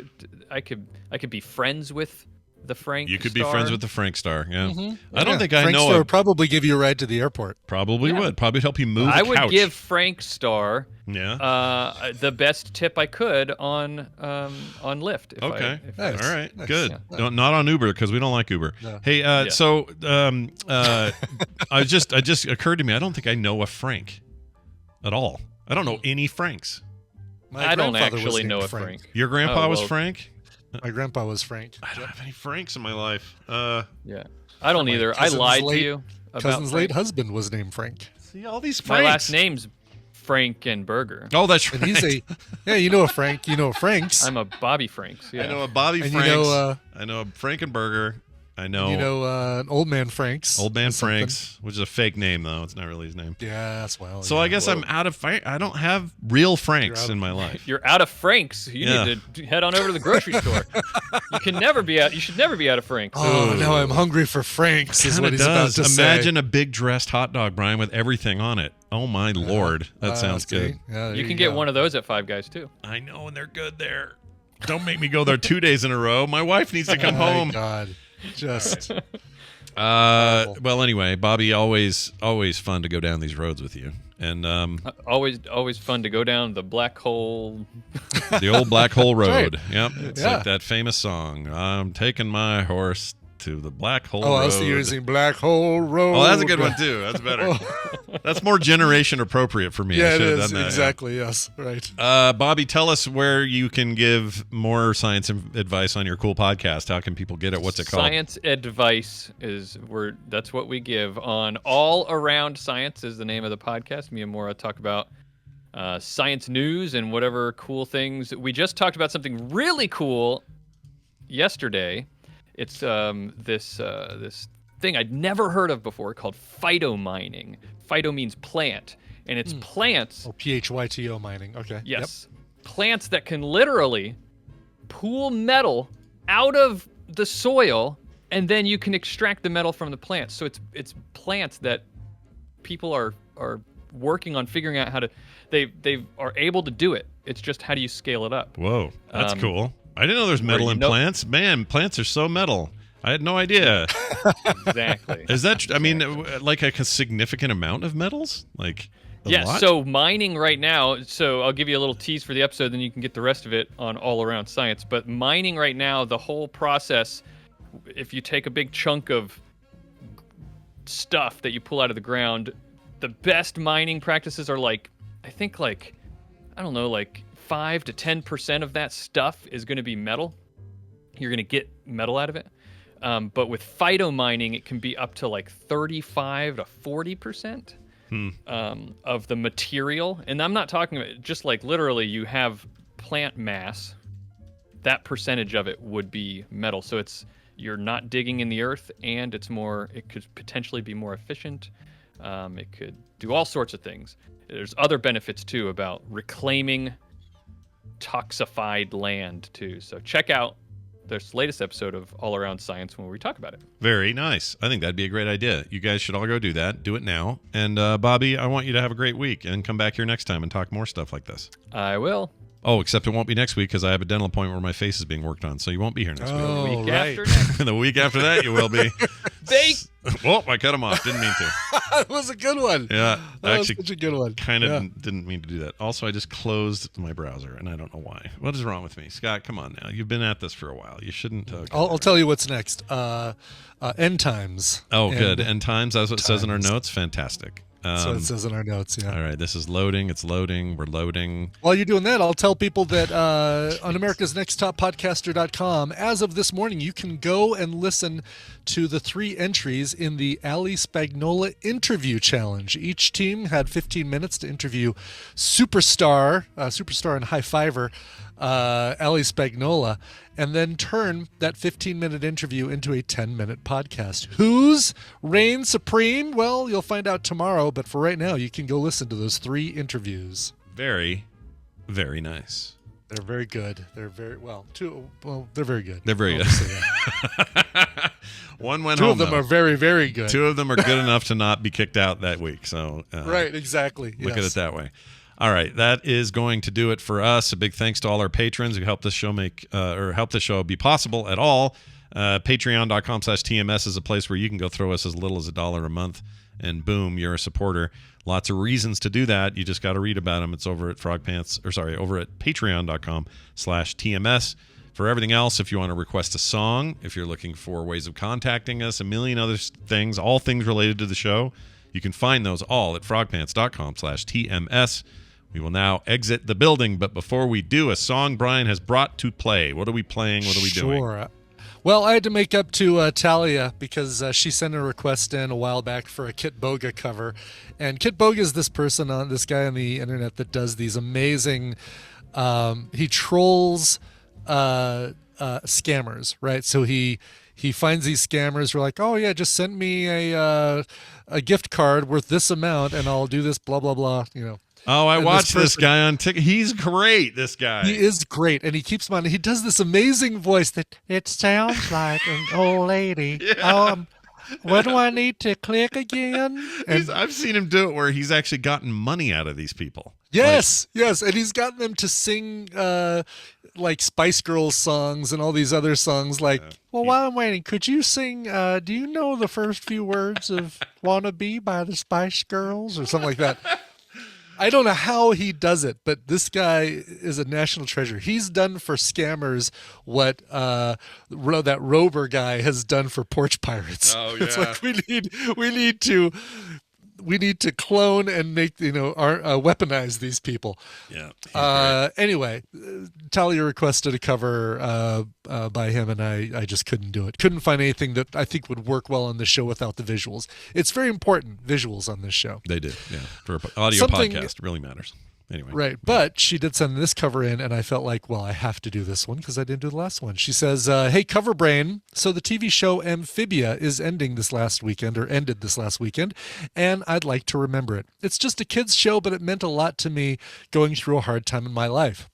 I could be friends with the Frank. You could star. be friends with the Frank star. Yeah. Mm-hmm. I don't think Frank I know. Star would probably give you a ride to the airport. Probably would. Probably help you move. I the would couch. give Frank Star the best tip I could on Lyft. Okay. Nice. All right. Nice. Good. Yeah. Not on Uber, because we don't like Uber. No. Hey, so it just occurred to me, I don't think I know a Frank at all. I don't know any Franks. I don't grandfather was actually named know a Frank. Your grandpa was well- Frank? My grandpa was Frank. I don't have any Franks in my life. Yeah. I don't either. I cousin's lied to late. you cousin's Frank. late husband was named Frank. See all these My Franks. last name's Frankenberger. Oh, that's right. And he's you know a Frank. You know a Frank's. I'm a Bobby Franks. Yeah. I know a Bobby And Franks. you know, I know a Frankenberger. I know. You know an Old Man Frank's. Old Man or something. Franks, which is a fake name though. It's not really his name. Yeah, that's well. So yeah. I guess I'm out of. I don't have real Franks in my life. You're out of Franks. You need to head on over to the grocery store. You can never be out. You should never be out of Franks. Oh, now I'm hungry for Frank's. Is what he's about to say. Imagine a big dressed hot dog, Brian, with everything on it. Oh my lord, that sounds good. Yeah, you can get one of those at Five Guys too. I know, and they're good there. Don't make me go there 2 days in a row. My wife needs to come home. God, just. Well, anyway, Bobby, always fun to go down these roads with you, and Always fun to go down the black hole. the old black hole road. right. Yep, it's like that famous song. I'm taking my horse to the black hole road. I was using Black Hole Road. Oh, that's a good one too. That's better. That's more generation appropriate for me. Yeah, I it should have is. done that. Exactly, yes. Right. Bobby, tell us where you can give more science advice on your cool podcast. How can people get it? What's it called? Science advice that's what we give on All Around Science is the name of the podcast. Me and Maura talk about science news and whatever cool things. We just talked about something really cool yesterday. It's this thing I'd never heard of before called phytomining. Phyto means plant, and it's plants. Oh, PHYTO mining. Okay. Yes. Plants that can literally pull metal out of the soil, and then you can extract the metal from the plants. So it's plants that people are working on figuring out how to. They are able to do it. It's just how do you scale it up? Whoa, that's cool. I didn't know there's metal in plants. Man, plants are so metal. I had no idea. Exactly. Is that? I mean, like a significant amount of metals? Like. Yes, so mining right now, so I'll give you a little tease for the episode, then you can get the rest of it on All Around Science. But mining right now, the whole process, if you take a big chunk of stuff that you pull out of the ground, the best mining practices are like 5 to 10% of that stuff is going to be metal. You're going to get metal out of it. But with phytomining, it can be up to like 35 to 40%. Of the material, and I'm not talking about just like literally you have plant mass, that percentage of it would be metal. So you're not digging in the earth, and it could potentially be more efficient. It could do all sorts of things. There's other benefits too about reclaiming toxified land too. So check out this latest episode of All Around Science when we talk about it. Very nice. I think that'd be a great idea. You guys should all go do that. Do it now. And Bobby, I want you to have a great week and come back here next time and talk more stuff like this. I will. Oh, except it won't be next week because I have a dental appointment where my face is being worked on, so you won't be here next week. The week right. after next. The week after that, you will be. Oh, I cut him off. Didn't mean to. That was a good one. Yeah, That actually, was such a good one. kind of didn't mean to do that. Also, I just closed my browser, and I don't know why. What is wrong with me? Scott, come on now. You've been at this for a while. You shouldn't. I'll tell you what's next. End times. Oh, good. End times. That's what it says in our notes. Fantastic. So it says in our notes, yeah. All right, this is loading. It's loading. We're loading. While you're doing that, I'll tell people that on americasnexttop.podcaster.com, as of this morning, you can go and listen to the 3 entries in the Ali Spagnola interview challenge. Each team had 15 minutes to interview superstar and high fiver Ali Spagnola, and then turn that 15-minute interview into a 10-minute podcast. Who's reigns supreme? Well, you'll find out tomorrow, but for right now, you can go listen to those 3 interviews. Very, very nice. They're very good. They're very they're very good. They're very good. One went 2 home. of them though. are very, very good. 2 of them are good enough to not be kicked out that week. So right, exactly. Look at it that way. All right, that is going to do it for us. A big thanks to all our patrons who helped this show help this show be possible at all. Patreon.com/TMS is a place where you can go throw us as little as $1 a month, and boom, you're a supporter. Lots of reasons to do that. You just got to read about them. It's over at over at Patreon.com/TMS. For everything else, if you want to request a song, if you're looking for ways of contacting us, a million other things, all things related to the show, you can find those all at frogpants.com/TMS. We will now exit the building, but before we do, a song Brian has brought to play. What are we playing? What are we doing? Sure. Well, I had to make up to Talia because she sent a request in a while back for a Kit Boga cover. And Kit Boga is this guy on the internet that does these amazing, he trolls scammers, right? So he finds these scammers who are like, oh yeah, just send me a gift card worth this amount and I'll do this, blah, blah, blah, Oh, I watched this guy on TikTok. He's great, this guy. He is great, and he keeps on. He does this amazing voice that it sounds like an old lady. Yeah. What do I need to click again? And I've seen him do it where he's actually gotten money out of these people. yes, and he's gotten them to sing like Spice Girls songs and all these other songs. Like, well, while I'm waiting, could you sing? Do you know the first few words of "Wanna Be" by the Spice Girls or something like that? I don't know how he does it, but this guy is a national treasure. He's done for scammers what that Rover guy has done for porch pirates. Oh yeah. It's like we need to clone and make weaponize these people. Yeah. Anyway, Talia requested a cover by him, and I just couldn't do it. Couldn't find anything that I think would work well on this show without the visuals. It's very important, visuals on this show. They do, yeah. For an audio podcast, it really matters. Anyway. Right. But she did send this cover in, and I felt like, well, I have to do this one because I didn't do the last one. She says, hey, Cover Brain. So the TV show Amphibia is ended this last weekend, and I'd like to remember it. It's just a kid's show, but it meant a lot to me going through a hard time in my life.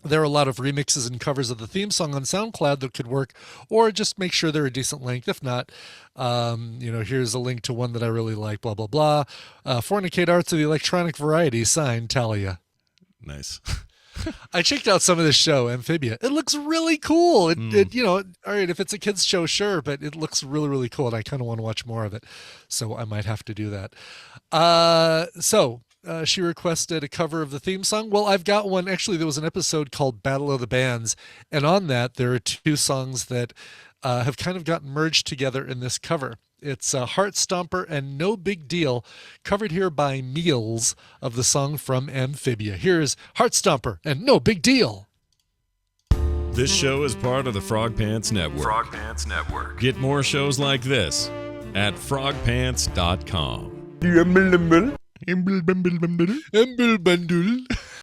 There are a lot of remixes and covers of the theme song on SoundCloud that could work, or just make sure they're a decent length. If not, here's a link to one that I really like, blah, blah, blah. Fornicate Arts of the Electronic Variety, signed Talia. Nice. I checked out some of this show, Amphibia. It looks really cool. All right, if it's a kid's show, sure, but it looks really, really cool, and I kind of want to watch more of it. So I might have to do that. She requested a cover of the theme song. Well, I've got one. Actually, there was an episode called Battle of the Bands, and on that, there are two songs that have kind of gotten merged together in this cover. It's Heart Stomper and No Big Deal, covered here by Meals of the song from Amphibia. Here's Heart Stomper and No Big Deal. This show is part of the Frog Pants Network. Frog Pants Network. Get more shows like this at frogpants.com. Bundle.